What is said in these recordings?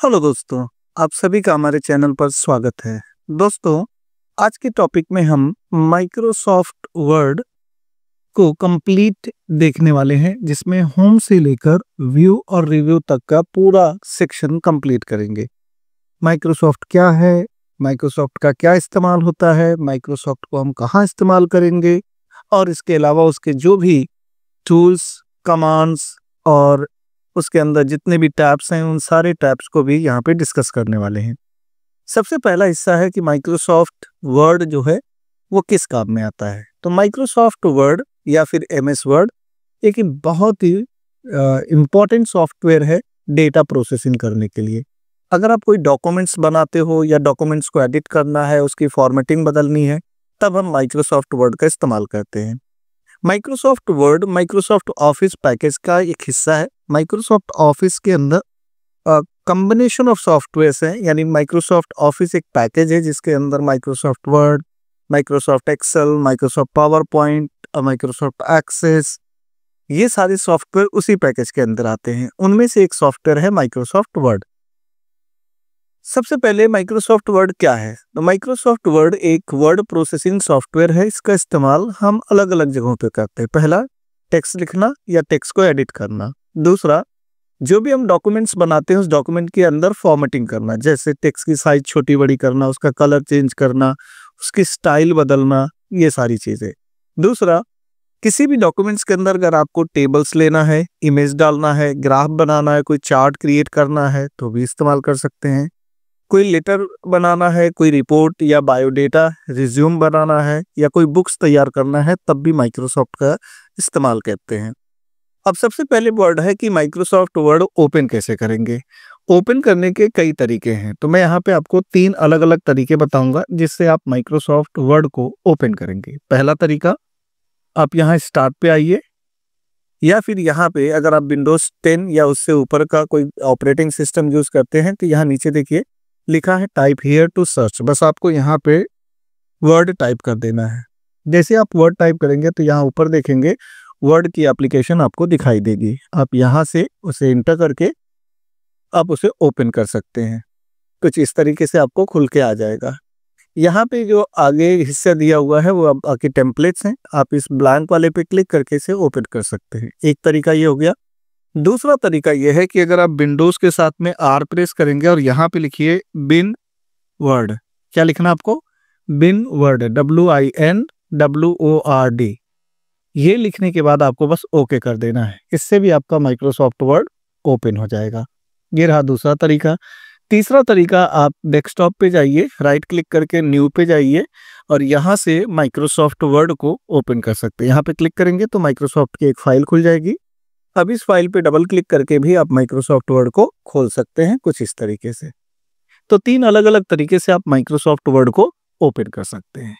Hello दोस्तों, आप सभी का हमारे चैनल पर स्वागत है। दोस्तों, आज के टॉपिक में हम माइक्रोसॉफ्ट वर्ड को कंप्लीट देखने वाले हैं, जिसमें होम से लेकर व्यू और रिव्यू तक का पूरा सेक्शन कंप्लीट करेंगे। माइक्रोसॉफ्ट क्या है, माइक्रोसॉफ्ट का क्या इस्तेमाल होता है, माइक्रोसॉफ्ट को हम कहाँ इस्तेमाल करेंगे और इसके अलावा उसके जो भी टूल्स, कमांड्स और उसके अंदर जितने भी टैब्स हैं उन सारे टैब्स को भी यहाँ पे डिस्कस करने वाले हैं। सबसे पहला हिस्सा है कि माइक्रोसॉफ्ट वर्ड जो है वो किस काम में आता है। तो माइक्रोसॉफ्ट वर्ड या फिर एमएस वर्ड एक बहुत ही इम्पॉर्टेंट सॉफ्टवेयर है डेटा प्रोसेसिंग करने के लिए। अगर आप कोई डॉक्यूमेंट्स बनाते हो या डॉक्यूमेंट्स को एडिट करना है, उसकी फॉर्मेटिंग बदलनी है, तब हम माइक्रोसॉफ्ट वर्ड का इस्तेमाल करते हैं। Microsoft Word Microsoft office package का एक हिस्सा है। माइक्रोसॉफ्ट ऑफिस के अंदर कॉम्बिनेशन ऑफ सॉफ्टवेयर्स हैं, यानी माइक्रोसॉफ्ट ऑफिस एक पैकेज है जिसके अंदर Microsoft Word, Microsoft Excel, Microsoft PowerPoint, Microsoft access, ये सारे सॉफ्टवेयर उसी पैकेज के अंदर आते हैं। उनमें से एक सॉफ्टवेयर है माइक्रोसॉफ्ट वर्ड। सबसे पहले माइक्रोसॉफ्ट वर्ड क्या है? तो माइक्रोसॉफ्ट वर्ड एक वर्ड प्रोसेसिंग सॉफ्टवेयर है। इसका इस्तेमाल हम अलग अलग जगहों पे करते हैं। पहला, टेक्स्ट लिखना या टेक्स्ट को एडिट करना। दूसरा, जो भी हम डॉक्यूमेंट्स बनाते हैं उस डॉक्यूमेंट के अंदर फॉर्मेटिंग करना, जैसे टेक्स्ट की साइज छोटी बड़ी करना, उसका कलर चेंज करना, उसकी स्टाइल बदलना, ये सारी चीज़ें। दूसरा, किसी भी डॉक्यूमेंट्स के अंदर अगर आपको टेबल्स लेना है, इमेज डालना है, ग्राफ बनाना है, कोई चार्ट क्रिएट करना है तो भी इस्तेमाल कर सकते हैं। कोई लेटर बनाना है, कोई रिपोर्ट या बायोडेटा रिज्यूम बनाना है या कोई बुक्स तैयार करना है, तब भी माइक्रोसॉफ्ट का इस्तेमाल करते हैं। अब सबसे पहले वर्ड है कि माइक्रोसॉफ्ट वर्ड ओपन कैसे करेंगे। ओपन करने के कई तरीके हैं, तो मैं यहाँ पे आपको 3 अलग अलग तरीके बताऊंगा जिससे आप माइक्रोसॉफ्ट वर्ड को ओपन करेंगे। पहला तरीका, आप यहाँ स्टार्ट पे आइए, या फिर यहाँ पे अगर आप विंडोज 10 या उससे ऊपर का कोई ऑपरेटिंग सिस्टम यूज करते हैं तो यहाँ नीचे देखिए लिखा है टाइप हियर टू सर्च। बस आपको यहाँ पे वर्ड टाइप कर देना है। जैसे आप वर्ड टाइप करेंगे तो यहाँ ऊपर देखेंगे वर्ड की एप्लीकेशन आपको दिखाई देगी। आप यहाँ से उसे इंटर करके आप उसे ओपन कर सकते हैं। कुछ इस तरीके से आपको खुल के आ जाएगा। यहाँ पे जो आगे हिस्सा दिया हुआ है वो अब आपके टेम्पलेट्स हैं। आप इस ब्लैंक वाले पे क्लिक करके इसे ओपन कर सकते हैं। एक तरीका ये हो गया। दूसरा तरीका ये है कि अगर आप विंडोज के साथ में आर प्रेस करेंगे और यहाँ पे लिखिए बिन वर्ड। क्या लिखना आपको? बिन वर्ड, WINWORD। ये लिखने के बाद आपको बस ओके कर देना है। इससे भी आपका माइक्रोसॉफ्ट वर्ड ओपन हो जाएगा। ये रहा दूसरा तरीका। तीसरा तरीका, आप डेस्कटॉप पे जाइए, राइट क्लिक करके न्यू पे जाइए और यहाँ से माइक्रोसॉफ्ट वर्ड को ओपन कर सकते हैं। यहाँ पे क्लिक करेंगे तो माइक्रोसॉफ्ट की एक फाइल खुल जाएगी। अब इस फाइल पे डबल क्लिक करके भी आप माइक्रोसॉफ्ट वर्ड को खोल सकते हैं, कुछ इस तरीके से। तो 3 अलग अलग तरीके से आप माइक्रोसॉफ्ट वर्ड को ओपन कर सकते हैं।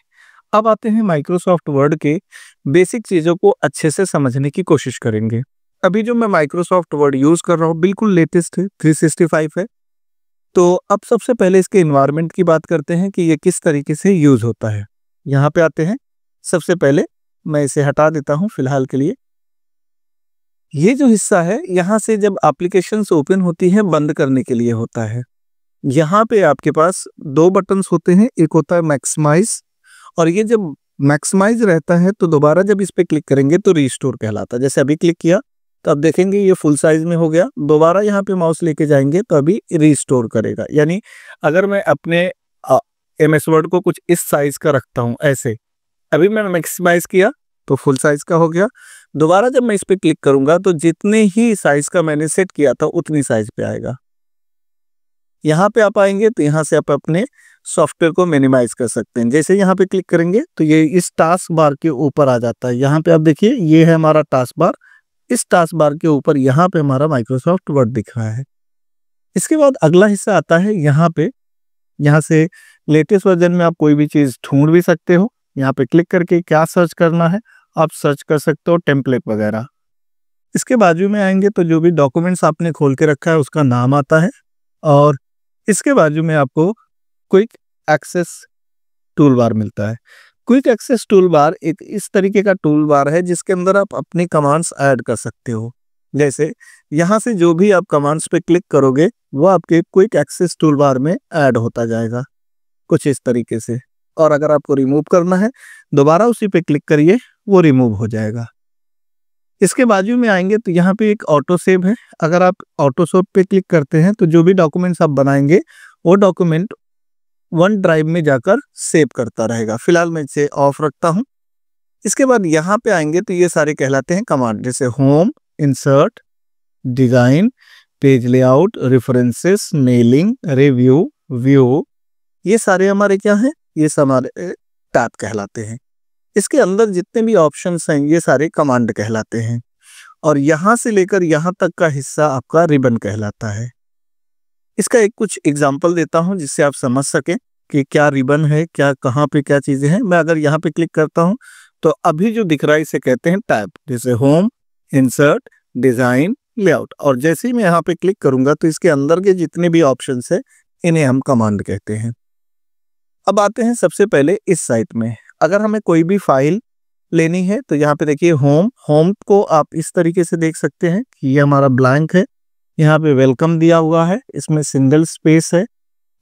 अब आते हैं माइक्रोसॉफ्ट वर्ड के बेसिक चीज़ों को अच्छे से समझने की कोशिश करेंगे। अभी जो मैं माइक्रोसॉफ्ट वर्ड यूज़ कर रहा हूँ बिल्कुल लेटेस्ट है, 365 है। तो अब सबसे पहले इसके इन्वायरमेंट की बात करते हैं कि ये किस तरीके से यूज़ होता है। यहाँ पे आते हैं। सबसे पहले मैं इसे हटा देता हूँ फिलहाल के लिए। ये जो हिस्सा है यहाँ से जब एप्लीकेशंस ओपन होती है बंद करने के लिए होता है। यहाँ पे आपके पास 2 बटन्स होते हैं, एक होता है मैक्सिमाइज, और ये जब मैक्सिमाइज रहता है तो दोबारा जब इस पे क्लिक करेंगे तो रीस्टोर कहलाता है। जैसे अभी क्लिक किया तो आप देखेंगे ये फुल साइज में हो गया। दोबारा यहाँ पे माउस लेके जाएंगे तो अभी रीस्टोर करेगा। यानी अगर मैं अपने एमएस वर्ड को कुछ इस साइज का रखता हूँ, ऐसे अभी मैंने मैक्सिमाइज किया तो फुल साइज का हो गया। दोबारा जब मैं इस पे क्लिक करूंगा तो जितने ही साइज का मैंने सेट किया था उतनी साइज पे आएगा। यहाँ पे आप आएंगे तो यहाँ से आप अपने सॉफ्टवेयर को मिनिमाइज कर सकते हैं। जैसे यहाँ पे क्लिक करेंगे तो ये इस टास्क बार के ऊपर आ जाता है। यहाँ पे आप देखिए ये है हमारा टास्क बार। इस टास्क बार के ऊपर यहाँ पे हमारा माइक्रोसॉफ्ट वर्ड दिख रहा है। इसके बाद अगला हिस्सा आता है यहाँ पे। यहाँ से लेटेस्ट वर्जन में आप कोई भी चीज़ ढूंढ भी सकते हो। यहाँ पे क्लिक करके क्या सर्च करना है आप सर्च कर सकते हो, टेम्पलेट वगैरह। इसके बाजू में आएंगे तो जो भी डॉक्यूमेंट्स आपने खोल के रखा है उसका नाम आता है, और इसके बाजू में आपको क्विक एक्सेस टूल बार मिलता है। क्विक एक्सेस टूल बार एक इस तरीके का टूल बार है जिसके अंदर आप अपनी कमांड्स ऐड कर सकते हो। जैसे यहाँ से जो भी आप कमांड्स पे क्लिक करोगे वो आपके क्विक एक्सेस टूल बार में ऐड होता जाएगा कुछ इस तरीके से। और अगर आपको रिमूव करना है दोबारा उसी पे क्लिक करिए, वो रिमूव हो जाएगा। इसके बाजू में आएंगे तो यहाँ पे एक ऑटो सेव है। अगर आप ऑटो सेव पे क्लिक करते हैं तो जो भी डॉक्यूमेंट्स आप बनाएंगे वो डॉक्यूमेंट वन ड्राइव में जाकर सेव करता रहेगा। फिलहाल मैं इसे ऑफ रखता हूँ। इसके बाद यहाँ पे आएंगे तो ये सारे कहलाते हैं कमांड, जैसे home, insert, design, page layout, references, mailing, review, view, ये सारे हमारे क्या हैं, ये हमारे टैब कहलाते हैं। इसके अंदर जितने भी ऑप्शंस हैं ये सारे कमांड कहलाते हैं। और यहाँ से लेकर यहाँ तक का हिस्सा आपका रिबन कहलाता है। इसका एक कुछ एग्जांपल देता हूँ जिससे आप समझ सकें कि क्या रिबन है, क्या कहाँ पे क्या चीजें हैं। मैं अगर यहाँ पे क्लिक करता हूँ तो अभी जो दिख रहा है इसे कहते हैं टैब, जैसे होम, इंसर्ट, डिजाइन, लेआउट। और जैसे ही मैं यहाँ पे क्लिक करूंगा तो इसके अंदर के जितने भी ऑप्शंस है इन्हें हम कमांड कहते हैं। अब आते हैं सबसे पहले इस साइट में। अगर हमें कोई भी फाइल लेनी है तो यहाँ पे देखिए होम को आप इस तरीके से देख सकते हैं कि ये हमारा ब्लैंक है, यहाँ पे वेलकम दिया हुआ है, इसमें सिंगल स्पेस है।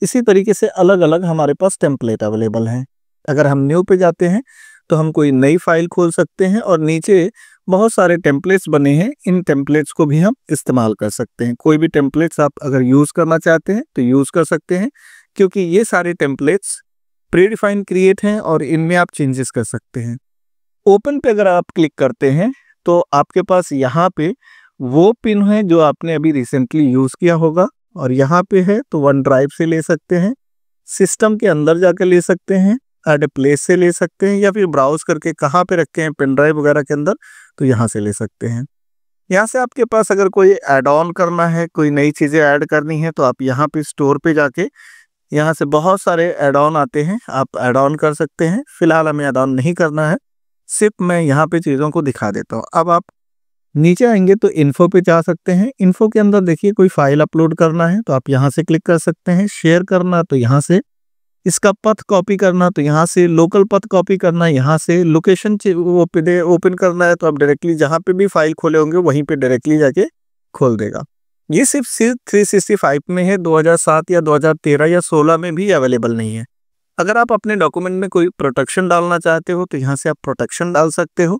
इसी तरीके से अलग अलग हमारे पास टेम्पलेट अवेलेबल हैं। अगर हम न्यू पे जाते हैं तो हम कोई नई फाइल खोल सकते हैं और नीचे बहुत सारे टेम्पलेट्स बने हैं, इन टेम्पलेट्स को भी हम इस्तेमाल कर सकते हैं। कोई भी टेम्पलेट्स आप अगर यूज करना चाहते हैं तो यूज कर सकते हैं, क्योंकि ये सारे टेम्पलेट्स प्रीडिफाइन क्रिएट हैं और इनमें आप चेंजेस कर सकते हैं। ओपन पे अगर आप क्लिक करते हैं तो आपके पास यहाँ पे वो पिन है जो आपने अभी रिसेंटली यूज किया होगा, और यहाँ पे है तो वन ड्राइव से ले सकते हैं, सिस्टम के अंदर जाकर ले सकते हैं, एड ए प्लेस से ले सकते हैं, या फिर ब्राउज करके कहाँ पे रखे हैं पेन ड्राइव वगैरह के अंदर तो यहाँ से ले सकते हैं। यहाँ से आपके पास अगर कोई एड ऑन करना है, कोई नई चीजें ऐड करनी है तो आप यहाँ पे स्टोर पे जाके यहाँ से बहुत सारे एड ऑन आते हैं, आप एड ऑन कर सकते हैं। फिलहाल हमें एड ऑन नहीं करना है, सिर्फ मैं यहाँ पे चीज़ों को दिखा देता हूँ। अब आप नीचे आएंगे तो इन्फो पे जा सकते हैं। इन्फो के अंदर देखिए कोई फाइल अपलोड करना है तो आप यहाँ से क्लिक कर सकते हैं, शेयर करना तो यहाँ से, इसका पथ कॉपी करना तो यहाँ से, लोकल पथ कॉपी करना यहाँ से, लोकेशन ओपन करना है तो आप डायरेक्टली जहाँ पे भी फाइल खोले होंगे वहीं पे डायरेक्टली जाके खोल देगा। ये सिर्फ 365 में है, 2007 या 2013 या 16 में भी अवेलेबल नहीं है। अगर आप अपने डॉक्यूमेंट में कोई प्रोटेक्शन डालना चाहते हो तो यहाँ से आप प्रोटेक्शन डाल सकते हो।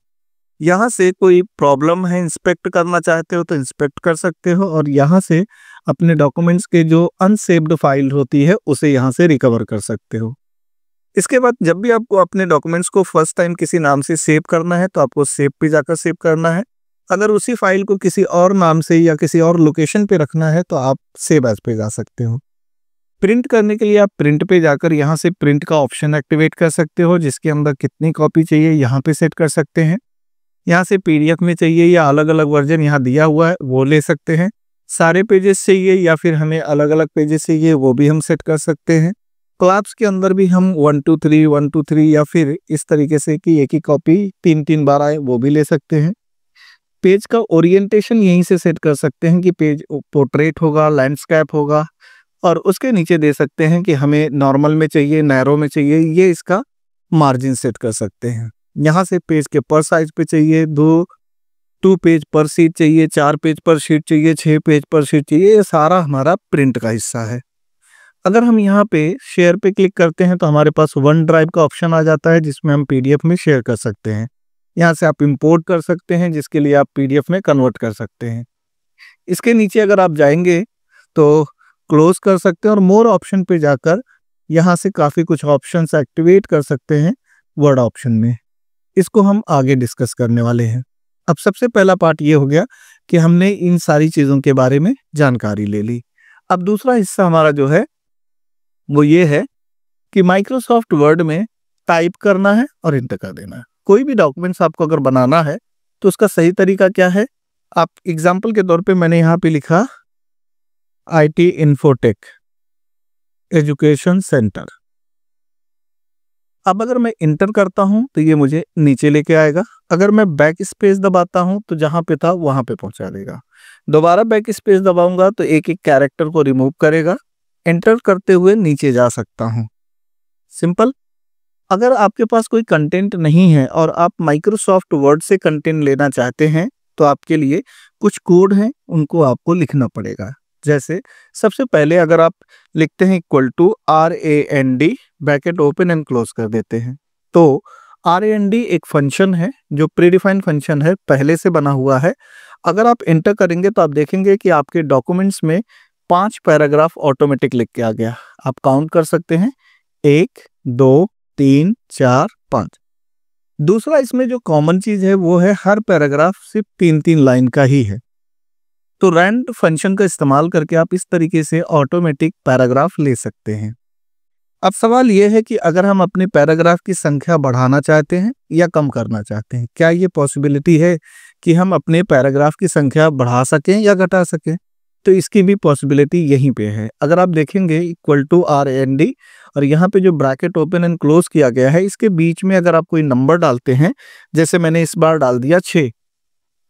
यहाँ से कोई प्रॉब्लम है इंस्पेक्ट करना चाहते हो तो इंस्पेक्ट कर सकते हो, और यहाँ से अपने डॉक्यूमेंट्स के जो अनसेव्ड फाइल होती है उसे यहाँ से रिकवर कर सकते हो। इसके बाद जब भी आपको अपने डॉक्यूमेंट्स को फर्स्ट टाइम किसी नाम से सेव करना है तो आपको सेव पे जाकर सेव करना है। अगर उसी फाइल को किसी और नाम से या किसी और लोकेशन पे रखना है तो आप सेव एज पे जा सकते हो। प्रिंट करने के लिए आप प्रिंट पे जाकर यहाँ से प्रिंट का ऑप्शन एक्टिवेट कर सकते हो, जिसके अंदर कितनी कॉपी चाहिए यहाँ पे सेट कर सकते हैं। यहाँ से पीडीएफ में चाहिए या अलग अलग वर्जन यहाँ दिया हुआ है वो ले सकते हैं। सारे पेजेस चाहिए या फिर हमें अलग अलग पेजेस चाहिए वो भी हम सेट कर सकते हैं। क्लाब्स के अंदर भी हम 1 2 3 1 2 3 या फिर इस तरीके से कि एक ही कॉपी 3 बार आए वो भी ले सकते हैं। पेज का ओरिएंटेशन यहीं से सेट कर सकते हैं कि पेज पोर्ट्रेट होगा, लैंडस्केप होगा, और उसके नीचे दे सकते हैं कि हमें नॉर्मल में चाहिए, नैरो में चाहिए, ये इसका मार्जिन सेट कर सकते हैं। यहाँ से पेज के पर साइज पे चाहिए, 2 पेज पर शीट चाहिए, 4 पेज पर शीट चाहिए, 6 पेज पर शीट चाहिए, ये सारा हमारा प्रिंट का हिस्सा है। अगर हम यहाँ पे शेयर पे क्लिक करते हैं तो हमारे पास वन ड्राइव का ऑप्शन आ जाता है जिसमें हम पीडीएफ में शेयर कर सकते हैं। यहाँ से आप इंपोर्ट कर सकते हैं जिसके लिए आप पीडीएफ में कन्वर्ट कर सकते हैं। इसके नीचे अगर आप जाएंगे तो क्लोज कर सकते हैं और मोर ऑप्शन पे जाकर यहाँ से काफ़ी कुछ ऑप्शंस एक्टिवेट कर सकते हैं वर्ड ऑप्शन में। इसको हम आगे डिस्कस करने वाले हैं। अब सबसे पहला पार्ट ये हो गया कि हमने इन सारी चीज़ों के बारे में जानकारी ले ली। अब दूसरा हिस्सा हमारा जो है वो ये है कि माइक्रोसॉफ्ट वर्ड में टाइप करना है और इंटर कर देना है। कोई भी डॉक्यूमेंट्स आपको अगर बनाना है तो उसका सही तरीका क्या है, आप एग्जाम्पल के तौर पे मैंने यहाँ पे लिखा IT इन्फोटेक एजुकेशन सेंटर। अब अगर मैं इंटर करता हूं तो ये मुझे नीचे लेके आएगा। अगर मैं बैक स्पेस दबाता हूं तो जहां पे था वहां पे पहुंचा देगा। दोबारा बैक स्पेस दबाऊंगा तो एक एक कैरेक्टर को रिमूव करेगा। एंटर करते हुए नीचे जा सकता हूं। सिंपल। अगर आपके पास कोई कंटेंट नहीं है और आप माइक्रोसॉफ्ट वर्ड से कंटेंट लेना चाहते हैं तो आपके लिए कुछ कोड हैं, उनको आपको लिखना पड़ेगा। जैसे सबसे पहले अगर आप लिखते हैं equal to RAND, bracket open and close कर देते हैं, तो RAND एक फंक्शन है जो प्रीडिफाइंड फंक्शन है, पहले से बना हुआ है। अगर आप एंटर करेंगे तो आप देखेंगे कि आपके डॉक्यूमेंट्स में 5 पैराग्राफ ऑटोमेटिक लिख के आ गया। आप काउंट कर सकते हैं, 1 2 3 4 5। दूसरा इसमें जो कॉमन चीज है वो है हर पैराग्राफ सिर्फ 3-3 लाइन का ही है। तो रैंड फंक्शन का इस्तेमाल करके आप इस तरीके से ऑटोमेटिक पैराग्राफ ले सकते हैं। अब सवाल यह है कि अगर हम अपने पैराग्राफ की संख्या बढ़ाना चाहते हैं या कम करना चाहते हैं, क्या ये पॉसिबिलिटी है कि हम अपने पैराग्राफ की संख्या बढ़ा सकें या घटा सकें? तो इसकी भी पॉसिबिलिटी यहीं पे है। अगर आप देखेंगे इक्वल टू RAND और यहाँ पे जो ब्रैकेट ओपन एंड क्लोज किया गया है, इसके बीच में अगर आप कोई नंबर डालते हैं, जैसे मैंने इस बार डाल दिया 6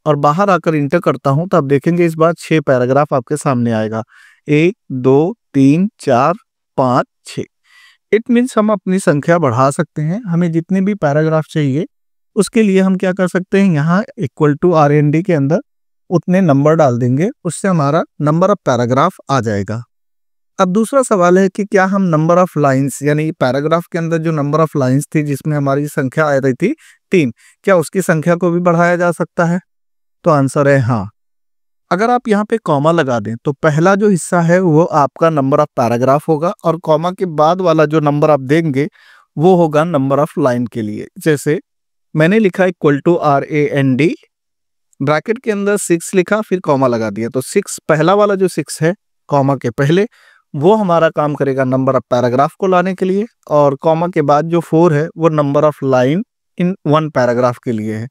और बाहर आकर इंटर करता हूं, तो आप देखेंगे इस बार 6 पैराग्राफ आपके सामने आएगा, 1 2 3 4 5 6। इट मीन्स हम अपनी संख्या बढ़ा सकते हैं। हमें जितने भी पैराग्राफ चाहिए उसके लिए हम क्या कर सकते हैं, यहाँ इक्वल टू RAND के अंदर उतने नंबर डाल देंगे, उससे हमारा नंबर ऑफ पैराग्राफ आ जाएगा। अब दूसरा सवाल है कि क्या हम नंबर ऑफ लाइंस, यानी पैराग्राफ के अंदर जो नंबर ऑफ लाइंस थी जिसमें हमारी संख्या आ रही थी 3, क्या उसकी संख्या को भी बढ़ाया जा सकता है? तो आंसर है हाँ। अगर आप यहाँ पे कॉमा लगा दें तो पहला जो हिस्सा है वो आपका नंबर ऑफ पैराग्राफ होगा और कॉमा के बाद वाला जो नंबर आप देंगे वो होगा नंबर ऑफ लाइन के लिए। जैसे मैंने लिखा इक्वल टू RAND, ब्रैकेट के अंदर 6 लिखा, फिर कॉमा लगा दिया, तो 6 पहला वाला जो 6 है कॉमा के पहले, वो हमारा काम करेगा नंबर ऑफ पैराग्राफ को लाने के लिए, और कॉमा के बाद जो 4 है वो number of line in 1 paragraph के लिए है।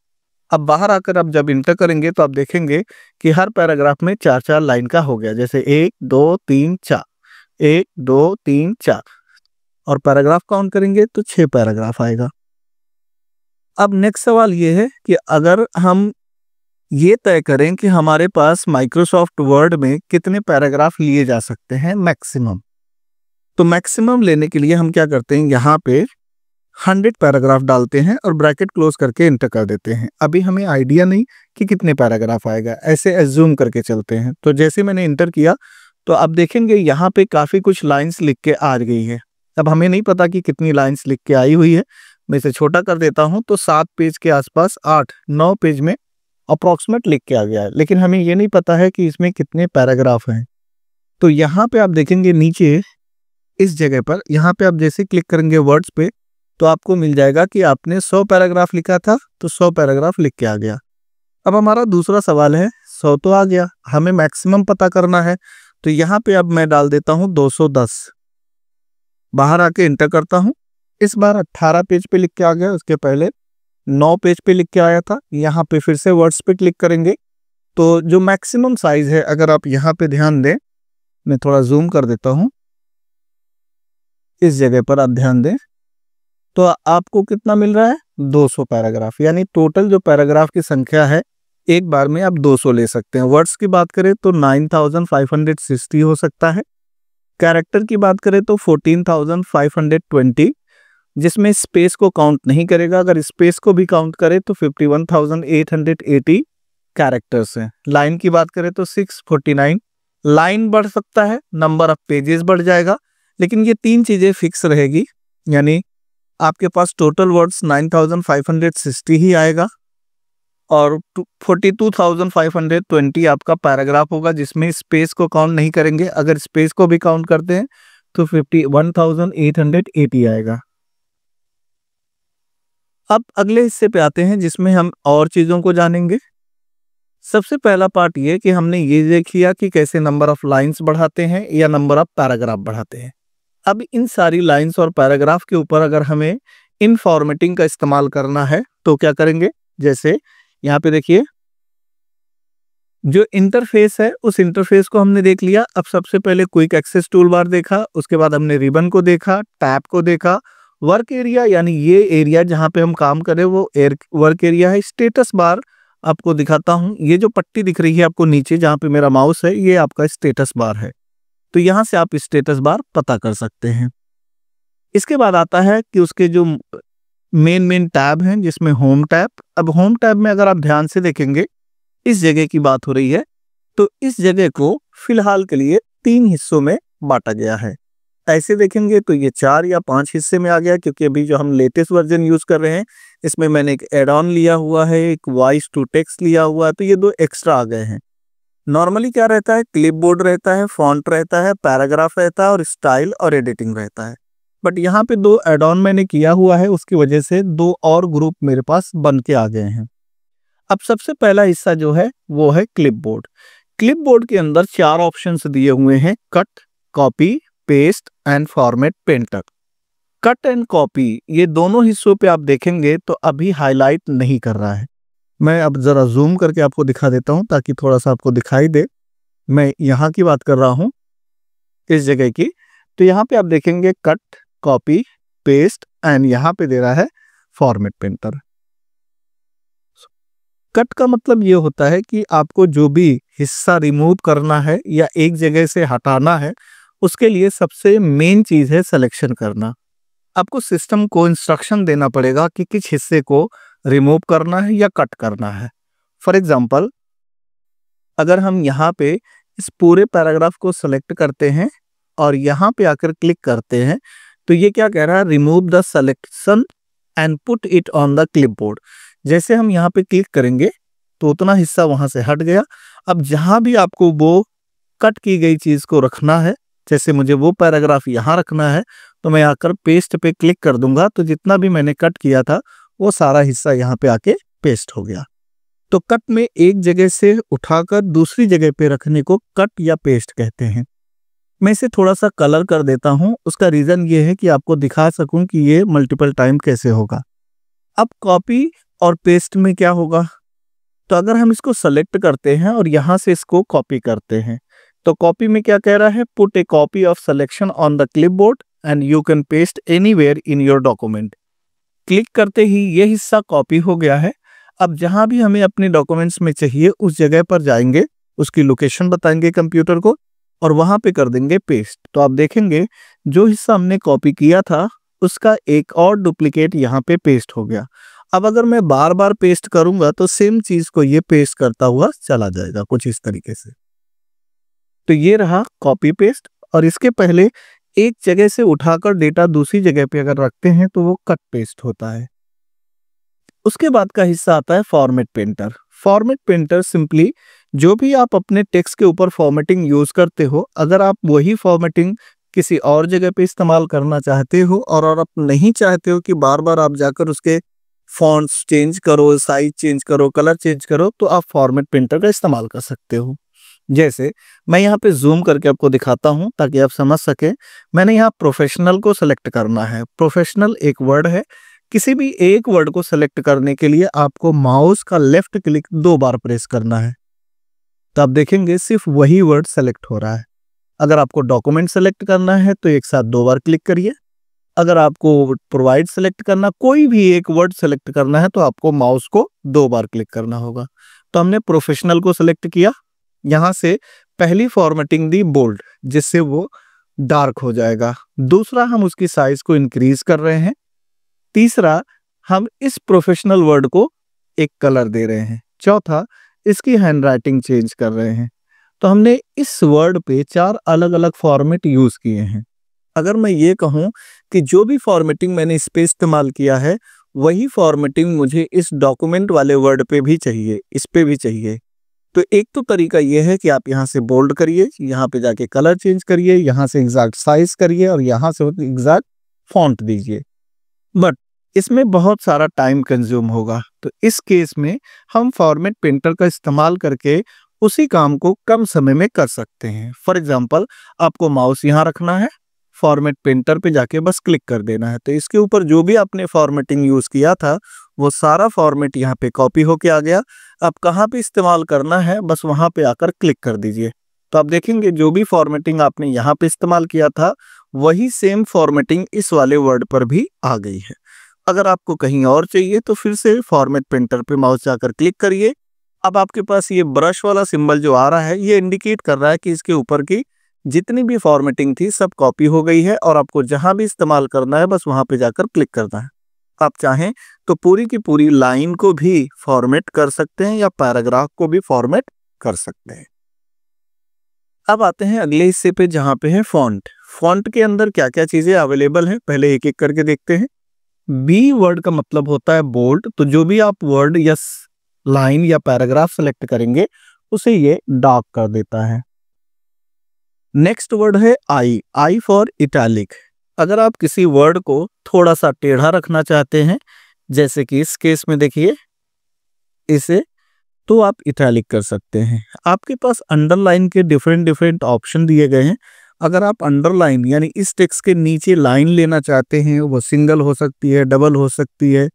अब बाहर आकर आप जब इंटर करेंगे तो आप देखेंगे कि हर पैराग्राफ में 4-4 लाइन का हो गया, जैसे 1 2 3 4, 1 2 3 4, और पैराग्राफ काउंट करेंगे तो 6 पैराग्राफ आएगा। अब नेक्स्ट सवाल ये है कि अगर हम ये तय करें कि हमारे पास माइक्रोसॉफ्ट वर्ड में कितने पैराग्राफ लिए जा सकते हैं मैक्सिमम, तो मैक्सिमम लेने के लिए हम क्या करते हैं, यहाँ पे 100 पैराग्राफ डालते हैं और ब्रैकेट क्लोज करके एंटर कर देते हैं। अभी हमें आइडिया नहीं कि कितने पैराग्राफ आएगा, ऐसे एज्यूम करके चलते हैं। तो जैसे मैंने एंटर किया तो आप देखेंगे यहाँ पे काफ़ी कुछ लाइंस लिख के आ गई है। अब हमें नहीं पता कि कितनी लाइंस लिख के आई हुई है, मैं इसे छोटा कर देता हूँ तो 7 पेज के आसपास 8-9 पेज में अप्रॉक्सीमेट लिख के आ गया है, लेकिन हमें ये नहीं पता है कि इसमें कितने पैराग्राफ हैं। तो यहाँ पे आप देखेंगे नीचे इस जगह पर, यहाँ पे आप जैसे क्लिक करेंगे वर्ड्स पे तो आपको मिल जाएगा कि आपने 100 पैराग्राफ लिखा था, तो 100 पैराग्राफ लिख के आ गया। अब हमारा दूसरा सवाल है, 100 तो आ गया, हमें मैक्सिमम पता करना है, तो यहाँ पे अब मैं डाल देता हूँ 210, बाहर आके इंटर करता हूँ। इस बार 18 पेज पे लिख के आ गया, उसके पहले 9 पेज पे लिख के आया था। यहाँ पे फिर से वर्ड्स पे क्लिक करेंगे तो जो मैक्सिमम साइज है, अगर आप यहाँ पे ध्यान दें, मैं थोड़ा जूम कर देता हूँ, इस जगह पर आप ध्यान दें तो आपको कितना मिल रहा है, 200 पैराग्राफ। यानी टोटल जो पैराग्राफ की संख्या है एक बार में आप 200 ले सकते हैं। वर्ड्स की बात करें तो 9560 हो सकता है। कैरेक्टर की बात करें तो 14520, जिसमें स्पेस को काउंट नहीं करेगा। अगर स्पेस को भी काउंट करें तो 51,880 कैरेक्टर्स हैं। लाइन की बात करें तो 649, लाइन बढ़ सकता है, नंबर ऑफ पेजेस बढ़ जाएगा, लेकिन ये 3 चीजें फिक्स रहेगी। यानी आपके पास टोटल वर्ड्स 9560 ही आएगा और 42,520 आपका पैराग्राफ होगा, जिसमें स्पेस को काउंट नहीं करेंगे। अगर स्पेस को भी काउंट करते हैं तो 51,880 आएगा। अब अगले हिस्से पे आते हैं जिसमें हम और चीजों को जानेंगे। सबसे पहला पार्ट ये कि हमने ये देख लिया कि कैसे नंबर ऑफ लाइंस बढ़ाते हैं या नंबर ऑफ पैराग्राफ बढ़ाते हैं। अब इन सारी लाइंस और पैराग्राफ के ऊपर अगर हमें इन फॉर्मेटिंग का इस्तेमाल करना है तो क्या करेंगे, जैसे यहाँ पे देखिए जो इंटरफेस है उस इंटरफेस को हमने देख लिया। अब सबसे पहले क्विक एक्सेस टूल बार देखा, उसके बाद हमने रिबन को देखा, टैब को देखा, वर्क एरिया यानी ये एरिया जहाँ पे हम काम करें वो वर्क एरिया है। स्टेटस बार आपको दिखाता हूँ, ये जो पट्टी दिख रही है आपको नीचे जहाँ पे मेरा माउस है, ये आपका स्टेटस बार है। तो यहाँ से आप स्टेटस बार पता कर सकते हैं। इसके बाद आता है कि उसके जो मेन टैब हैं जिसमें होम टैब। अब होम टैब में अगर आप ध्यान से देखेंगे इस जगह की बात हो रही है। तो इस जगह को फिलहाल के लिए 3 हिस्सों में बांटा गया है। ऐसे देखेंगे तो ये 4 या 5 हिस्से में आ गया, क्योंकि अभी जो हम लेटेस्ट वर्जन यूज कर रहे हैं इसमें मैंने एक एड ऑन लिया हुआ है, एक वॉइस टू टेक्स्ट लिया हुआ है, तो ये 2 एक्स्ट्रा आ गए हैं। नॉर्मली क्या रहता है, क्लिपबोर्ड रहता है, फॉन्ट रहता है, पैराग्राफ रहता है और स्टाइल और एडिटिंग रहता है। बट यहाँ पे 2 एड ऑन मैंने किया हुआ है, उसकी वजह से 2 और ग्रुप मेरे पास बन के आ गए हैं। अब सबसे पहला हिस्सा जो है वो है क्लिपबोर्ड। क्लिपबोर्ड के अंदर 4 ऑप्शंस दिए हुए हैं, cut, copy, paste and format painter. Cut and copy ये दोनों हिस्सों पे आप देखेंगे तो अभी हाईलाइट नहीं कर रहा है। मैं अब जरा जूम करके आपको दिखा देता हूं ताकि थोड़ा सा आपको दिखाई दे। मैं यहाँ की बात कर रहा हूं, इस जगह की। तो यहाँ पे आप देखेंगे कट, कॉपी, पेस्ट एंड यहाँ पे दे रहा है फॉर्मेट पेंटर। कट का मतलब ये होता है कि आपको जो भी हिस्सा रिमूव करना है या एक जगह से हटाना है, उसके लिए सबसे मेन चीज है सिलेक्शन करना। आपको सिस्टम को इंस्ट्रक्शन देना पड़ेगा कि किस हिस्से को रिमूव करना है या कट करना है। फॉर एग्जाम्पल, अगर हम यहाँ पे इस पूरे पैराग्राफ को सिलेक्ट करते हैं और यहाँ पे आकर क्लिक करते हैं, तो ये क्या कह रहा है, remove the selection and put it on the clipboard. जैसे हम यहाँ पे क्लिक करेंगे तो उतना हिस्सा वहां से हट गया। अब जहां भी आपको वो कट की गई चीज को रखना है, जैसे मुझे वो पैराग्राफ यहाँ रखना है, तो मैं आकर पेस्ट पे क्लिक कर दूंगा, तो जितना भी मैंने कट किया था वो सारा हिस्सा यहाँ पे आके पेस्ट हो गया। तो कट में एक जगह से उठाकर दूसरी जगह पे रखने को कट या पेस्ट कहते हैं। मैं इसे थोड़ा सा कलर कर देता हूं, उसका रीजन ये है कि आपको दिखा सकूं कि ये मल्टीपल टाइम कैसे होगा। अब कॉपी और पेस्ट में क्या होगा, तो अगर हम इसको सेलेक्ट करते हैं और यहां से इसको कॉपी करते हैं, तो कॉपी में क्या कह रहा है, put A copy of selection on the clipboard and you can paste anywhere in your document. Click करते ही ये हिस्सा कॉपी हो गया है। अब जहां भी हमें अपने डॉक्यूमेंट्स में चाहिए उस जगह पर जाएंगे, उसकी लोकेशन बताएंगे कंप्यूटर को और वहां पे कर देंगे पेस्ट। तो आप देखेंगे जो हिस्सा हमने कॉपी किया था उसका एक और डुप्लीकेट यहाँ पे पेस्ट हो गया। अब अगर मैं बार बार पेस्ट करूंगा तो सेम चीज को ये पेस्ट करता हुआ चला जाएगा कुछ इस तरीके से। तो ये रहा कॉपी पेस्ट। और इसके पहले एक जगह से उठाकर डेटा दूसरी जगह पे अगर रखते हैं तो वो कट पेस्ट होता है। उसके बाद का हिस्सा आता है format painter. Format painter simply जो भी आप अपने टेक्स्ट के ऊपर फॉर्मेटिंग यूज करते हो, अगर आप वही फॉर्मेटिंग किसी और जगह पे इस्तेमाल करना चाहते हो और आप नहीं चाहते हो कि बार बार आप जाकर उसके फॉन्ट्स चेंज करो, साइज चेंज करो, कलर चेंज करो, तो आप फॉर्मेट पेंटर का इस्तेमाल कर सकते हो। जैसे मैं यहाँ पे जूम करके आपको दिखाता हूँ ताकि आप समझ सके। मैंने यहाँ प्रोफेशनल को सेलेक्ट करना है। प्रोफेशनल एक वर्ड है। किसी भी एक वर्ड को सेलेक्ट करने के लिए आपको माउस का लेफ्ट क्लिक 2 बार प्रेस करना है। तो आप देखेंगे सिर्फ वही वर्ड सेलेक्ट हो रहा है। अगर आपको डॉक्यूमेंट सेलेक्ट करना है तो एक साथ 2 बार क्लिक करिए। अगर आपको प्रोवाइड सेलेक्ट करना, कोई भी एक वर्ड सेलेक्ट करना है, तो आपको माउस को 2 बार क्लिक करना होगा। तो हमने प्रोफेशनल को सेलेक्ट किया। यहां से पहली फॉर्मेटिंग दी बोल्ड, जिससे वो डार्क हो जाएगा। दूसरा, हम उसकी साइज को इंक्रीज कर रहे हैं। तीसरा, हम इस प्रोफेशनल वर्ड को एक कलर दे रहे हैं। चौथा, इसकी हैंडराइटिंग चेंज कर रहे हैं। तो हमने इस वर्ड पे 4 अलग अलग फॉर्मेट यूज किए हैं। अगर मैं ये कहूं कि जो भी फॉर्मेटिंग मैंने इस पे इस्तेमाल किया है वही फॉर्मेटिंग मुझे इस डॉक्यूमेंट वाले वर्ड पे भी चाहिए, इस पे भी चाहिए, तो एक तो तरीका ये है कि आप यहाँ से बोल्ड करिए, यहाँ पे जाके कलर चेंज करिए, यहाँ से एग्जैक्ट साइज करिए और यहाँ से एग्जैक्ट फॉन्ट दीजिए। बट इसमें बहुत सारा टाइम कंज्यूम होगा। तो इस केस में हम फॉर्मेट पेंटर का इस्तेमाल करके उसी काम को कम समय में कर सकते हैं। फॉर एग्जाम्पल, आपको माउस यहाँ रखना है, फॉर्मेट पेंटर पे जाके बस क्लिक कर देना है, तो इसके ऊपर जो भी आपने फॉर्मेटिंग यूज किया था वो सारा फॉर्मेट यहाँ पे कॉपी होके आ गया। अब कहाँ पे इस्तेमाल करना है बस वहां पे आकर क्लिक कर दीजिए। तो आप देखेंगे जो भी फॉर्मेटिंग आपने यहाँ पे इस्तेमाल किया था वही सेम फॉर्मेटिंग इस वाले वर्ड पर भी आ गई है। अगर आपको कहीं और चाहिए तो फिर से फॉर्मेट पेंटर पे माउस जाकर क्लिक करिए। अब आपके पास ये ब्रश वाला सिंबल जो आ रहा है ये इंडिकेट कर रहा है कि इसके ऊपर की जितनी भी फॉर्मेटिंग थी सब कॉपी हो गई है और आपको जहां भी इस्तेमाल करना है बस वहां पे जाकर क्लिक करना है। आप चाहें तो पूरी की पूरी लाइन को भी फॉर्मेट कर सकते हैं या पैराग्राफ को भी फॉर्मेट कर सकते हैं। अब आते हैं अगले हिस्से पे जहां पे है फॉन्ट। फॉन्ट के अंदर क्या क्या चीजें अवेलेबल है, पहले एक एक करके देखते हैं। बी वर्ड का मतलब होता है बोल्ड, तो जो भी आप वर्ड या लाइन या पैराग्राफ सेलेक्ट करेंगे उसे ये डार्क कर देता है। नेक्स्ट वर्ड है आई, आई फॉर इटैलिक। अगर आप किसी वर्ड को थोड़ा सा टेढ़ा रखना चाहते हैं, जैसे कि इस केस में देखिए इसे, तो आप इटैलिक कर सकते हैं। आपके पास अंडरलाइन के डिफरेंट ऑप्शन दिए गए हैं। अगर आप अंडरलाइन यानी इस टेक्स्ट के नीचे लाइन लेना चाहते हैं, वो सिंगल हो सकती है, डबल हो सकती है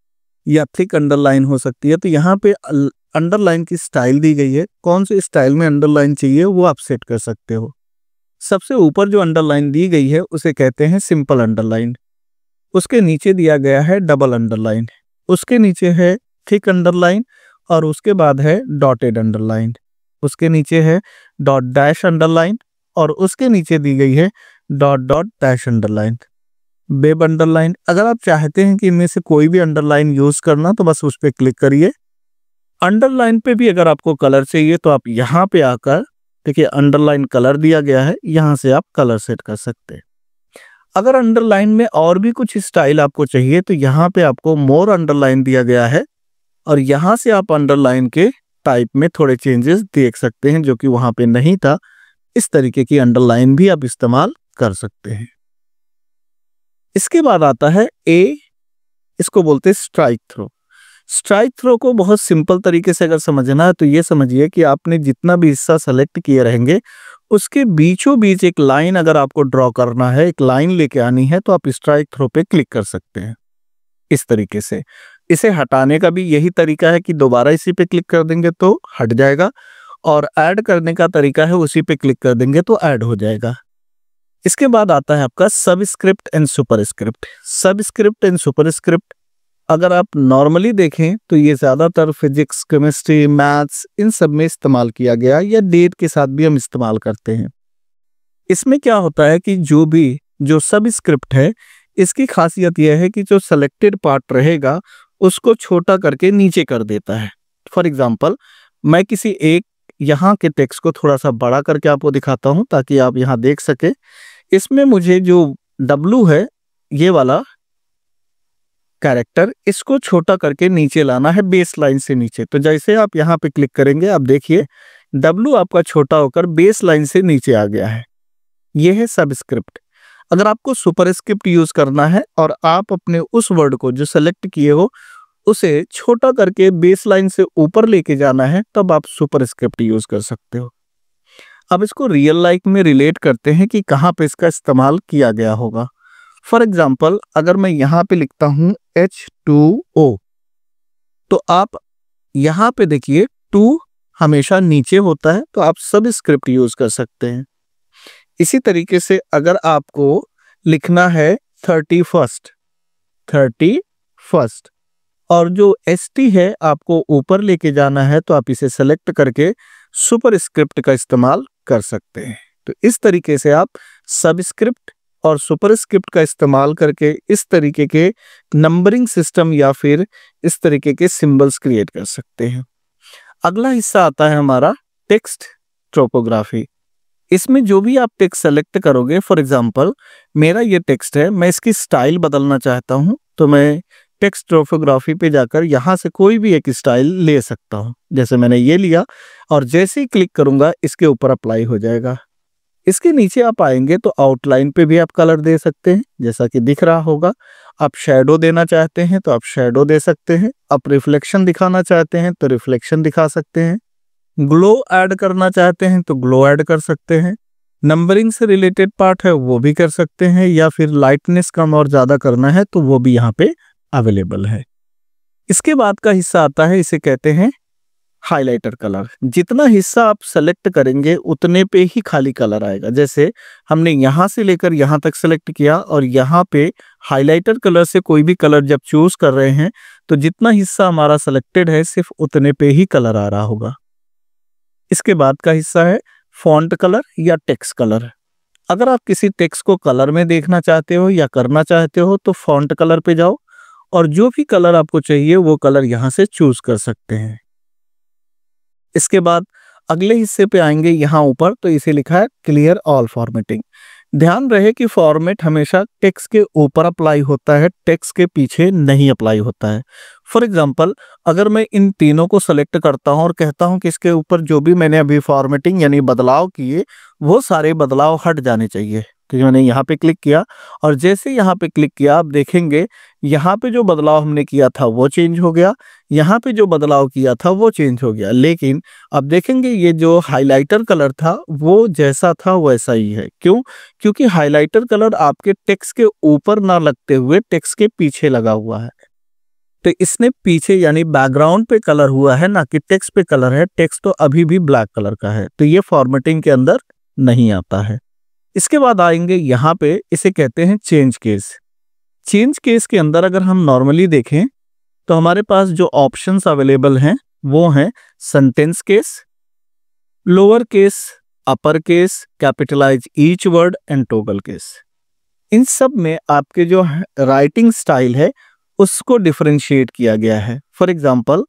या थिक अंडरलाइन हो सकती है, तो यहाँ पे अंडरलाइन की स्टाइल दी गई है। कौन से स्टाइल में अंडरलाइन चाहिए वो आप सेट कर सकते हो। सबसे ऊपर जो अंडरलाइन दी गई है उसे कहते हैं सिंपल अंडरलाइन। उसके नीचे दिया गया है डबल अंडरलाइन, उसके नीचे है थिक अंडरलाइन और उसके बाद है डॉटेड अंडरलाइन, उसके नीचे है डॉट डैश अंडरलाइन और उसके नीचे दी गई है dot dot dash underline, web underline. अगर आप चाहते हैं कि इनमें से कोई भी अंडरलाइन यूज करना तो बस उस पर क्लिक करिए। अंडरलाइन पे भी अगर आपको कलर चाहिए तो आप यहाँ पे आकर देखिए अंडरलाइन कलर दिया गया है, यहाँ से आप कलर सेट कर सकते हैं। अगर अंडरलाइन में और भी कुछ स्टाइल आपको चाहिए तो यहाँ पे आपको मोर अंडरलाइन दिया गया है और यहाँ से आप अंडरलाइन के टाइप में थोड़े चेंजेस देख सकते हैं जो कि वहां पे नहीं था। इस तरीके की अंडरलाइन भी आप इस्तेमाल कर सकते हैं। इसके बाद आता है ए, इसको बोलते हैं स्ट्राइक थ्रो। स्ट्राइक थ्रो को बहुत सिंपल तरीके से अगर समझना है तो ये समझिए कि आपने जितना भी हिस्सा सेलेक्ट किए रहेंगे उसके बीचों बीच एक लाइन अगर आपको ड्रॉ करना है, एक लाइन लेके आनी है, तो आप स्ट्राइक थ्रो पे क्लिक कर सकते हैं इस तरीके से। इसे हटाने का भी यही तरीका है कि दोबारा इसी पे क्लिक कर देंगे तो हट जाएगा और ऐड करने का तरीका है उसी पे क्लिक कर देंगे तो ऐड हो जाएगा। इसके बाद आता है आपका subscript and superscript. Subscript and superscript अगर आप नॉर्मली देखें तो ये ज्यादातर फिजिक्स, केमिस्ट्री, मैथ्स इन सब में इस्तेमाल किया गया या डेट के साथ भी हम इस्तेमाल करते हैं। इसमें क्या होता है कि जो सबस्क्रिप्ट है इसकी खासियत यह है कि जो सेलेक्टेड पार्ट रहेगा उसको छोटा करके नीचे कर देता है। फॉर एग्जाम्पल मैं किसी एक यहाँ के टेक्स्ट को थोड़ा सा बड़ा करके आपको दिखाता हूं ताकि आप यहाँ देख सके। इसमें मुझे जो W है ये वाला कैरेक्टर, इसको छोटा करके नीचे लाना है बेस लाइन से नीचे। तो जैसे आप यहाँ पे क्लिक करेंगे आप देखिए W आपका छोटा होकर बेस लाइन से नीचे आ गया है। यह है सबस्क्रिप्ट। अगर आपको सुपरस्क्रिप्ट यूज करना है और आप अपने उस वर्ड को जो सेलेक्ट किए हो उसे छोटा करके बेस लाइन से ऊपर लेके जाना है तब आप सुपरस्क्रिप्ट यूज कर सकते हो। अब इसको रियल लाइफ में रिलेट करते हैं कि कहाँ पे इसका इस्तेमाल किया गया होगा। फॉर एग्जाम्पल अगर मैं यहाँ पे लिखता हूं H2O तो आप यहाँ पे देखिए 2 हमेशा नीचे होता है तो आप सबस्क्रिप्ट यूज कर सकते हैं। इसी तरीके से अगर आपको लिखना है 31st और जो ST है आपको ऊपर लेके जाना है तो आप इसे सेलेक्ट करके सुपरस्क्रिप्ट का इस्तेमाल कर सकते हैं। तो इस तरीके से आप सबस्क्रिप्ट और सुपरस्क्रिप्ट का इस्तेमाल करके इस तरीके के नंबरिंग सिस्टम या फिर इस तरीके के सिंबल्स क्रिएट कर सकते हैं। अगला हिस्सा आता है हमारा टेक्स्ट ट्रोपोग्राफी। इसमें जो भी आप टेक्स्ट सेलेक्ट करोगे, फॉर एग्जांपल मेरा ये टेक्स्ट है, मैं इसकी स्टाइल बदलना चाहता हूं तो मैं टेक्स्ट ट्रोपोग्राफी पे जाकर यहाँ से कोई भी एक स्टाइल ले सकता हूं। जैसे मैंने ये लिया और जैसे ही क्लिक करूंगा इसके ऊपर अप्लाई हो जाएगा। इसके नीचे आप आएंगे तो आउटलाइन पे भी आप कलर दे सकते हैं जैसा कि दिख रहा होगा। आप शेडो देना चाहते हैं तो आप शेडो दे सकते हैं। आप रिफ्लेक्शन दिखाना चाहते हैं तो रिफ्लेक्शन दिखा सकते हैं। ग्लो ऐड करना चाहते हैं तो ग्लो ऐड कर सकते हैं। नंबरिंग से रिलेटेड पार्ट है वो भी कर सकते हैं या फिर लाइटनेस कम और ज्यादा करना है तो वो भी यहाँ पे अवेलेबल है। इसके बाद का हिस्सा आता है, इसे कहते हैं हाइलाइटर कलर। जितना हिस्सा आप सेलेक्ट करेंगे उतने पे ही खाली कलर आएगा। जैसे हमने यहाँ से लेकर यहाँ तक सेलेक्ट किया और यहाँ पे हाइलाइटर कलर से कोई भी कलर जब चूज कर रहे हैं तो जितना हिस्सा हमारा सेलेक्टेड है सिर्फ उतने पे ही कलर आ रहा होगा। इसके बाद का हिस्सा है फॉन्ट कलर या टेक्स्ट कलर। अगर आप किसी टेक्स्ट को कलर में देखना चाहते हो या करना चाहते हो तो फॉन्ट कलर पे जाओ और जो भी कलर आपको चाहिए वो कलर यहाँ से चूज कर सकते हैं। इसके बाद अगले हिस्से पे आएंगे यहाँ ऊपर, तो इसे लिखा है क्लियर ऑल फॉर्मेटिंग। ध्यान रहे कि फॉर्मेट हमेशा टेक्स्ट के ऊपर अप्लाई होता है, टेक्स्ट के पीछे नहीं अप्लाई होता है। फॉर एग्जांपल, अगर मैं इन तीनों को सेलेक्ट करता हूं और कहता हूं कि इसके ऊपर जो भी मैंने अभी फॉर्मेटिंग यानी बदलाव किए वो सारे बदलाव हट जाने चाहिए, तो मैंने यहाँ पे क्लिक किया और जैसे यहाँ पे क्लिक किया आप देखेंगे यहाँ पे जो बदलाव हमने किया था वो चेंज हो गया, यहाँ पे जो बदलाव किया था वो चेंज हो गया। लेकिन अब देखेंगे ये जो हाइलाइटर कलर था वो जैसा था वैसा ही है। क्यों? क्योंकि हाइलाइटर कलर आपके टेक्स्ट के ऊपर ना लगते हुए टेक्स्ट के पीछे लगा हुआ है, तो इसने पीछे यानी बैकग्राउंड पे कलर हुआ है, ना कि टेक्स्ट पे कलर है। टेक्स्ट तो अभी भी ब्लैक कलर का है, तो ये फॉर्मेटिंग के अंदर नहीं आता है। इसके बाद आएंगे यहाँ पे, इसे कहते हैं चेंज केस। चेंज केस के अंदर अगर हम नॉर्मली देखें तो हमारे पास जो ऑप्शंस अवेलेबल हैं वो हैं sentence case, lower case, upper case, capitalize each word and toggle case. इन सब में आपके जो राइटिंग स्टाइल है उसको डिफरेंशिएट किया गया है। फॉर एग्जाम्पल,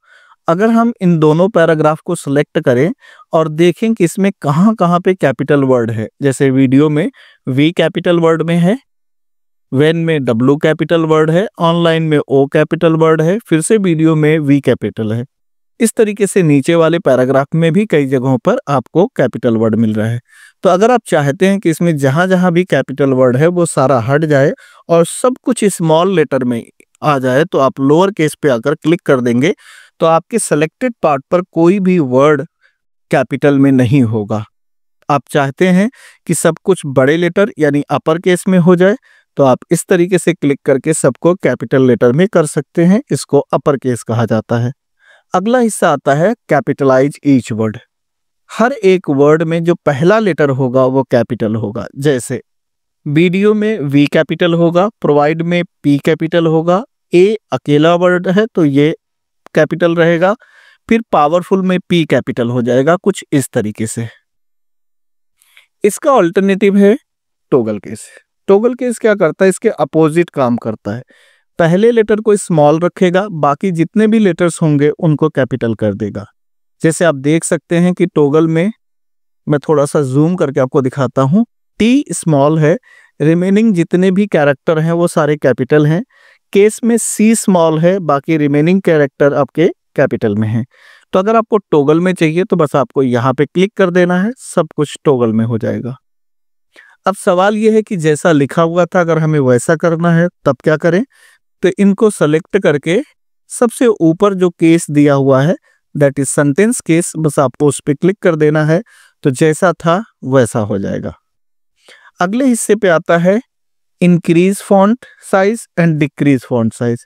अगर हम इन दोनों पैराग्राफ को सिलेक्ट करें और देखें कि इसमें कहाँ कहाँ पे कैपिटल वर्ड है, जैसे वीडियो में वी कैपिटल वर्ड में है, वेन में डब्ल्यू कैपिटल वर्ड है, ऑनलाइन में ओ कैपिटल वर्ड है, फिर से वीडियो में वी कैपिटल है। इस तरीके से नीचे वाले पैराग्राफ में भी कई जगहों पर आपको कैपिटल वर्ड मिल रहा है। तो अगर आप चाहते हैं कि इसमें जहां जहां भी कैपिटल वर्ड है वो सारा हट जाए और सब कुछ स्मॉल लेटर में आ जाए, तो आप लोअर केस पे आकर क्लिक कर देंगे तो आपके सेलेक्टेड पार्ट पर कोई भी वर्ड कैपिटल में नहीं होगा। आप चाहते हैं कि सब कुछ बड़े लेटर यानी अपर केस में हो जाए, तो आप इस तरीके से क्लिक करके सबको कैपिटल लेटर में कर सकते हैं। इसको अपर केस कहा जाता है। अगला हिस्सा आता है कैपिटलाइज ईच वर्ड। हर एक वर्ड में जो पहला लेटर होगा वो कैपिटल होगा। जैसे वीडियो में वी कैपिटल होगा, प्रोवाइड में पी कैपिटल होगा, ए अकेला वर्ड है तो ये कैपिटल रहेगा, फिर पावरफुल में पी कैपिटल हो जाएगा, कुछ इस तरीके से। इसका ऑल्टरनेटिव है टॉगल केस। टॉगल केस क्या करता है? इसके अपोजिट काम करता है। पहले लेटर को स्मॉल रखेगा, बाकी जितने भी लेटर्स होंगे उनको कैपिटल कर देगा। जैसे आप देख सकते हैं कि टॉगल में, मैं थोड़ा सा जूम करके आपको दिखाता हूं, टी स्मॉल है, रिमेनिंग जितने भी कैरेक्टर हैं वो सारे कैपिटल हैं। केस में सी स्मॉल है, बाकी रिमेनिंग कैरेक्टर आपके कैपिटल में हैं। तो अगर आपको टॉगल में चाहिए तो बस आपको यहाँ पे क्लिक कर देना है, सब कुछ टॉगल में हो जाएगा। अब सवाल यह है कि जैसा लिखा हुआ था अगर हमें वैसा करना है तब क्या करें? तो इनको सेलेक्ट करके सबसे ऊपर जो केस दिया हुआ है दैट इज सेंटेंस केस, बस आपको उस पर क्लिक कर देना है, तो जैसा था वैसा हो जाएगा। अगले हिस्से पे आता है increase font size and decrease font size.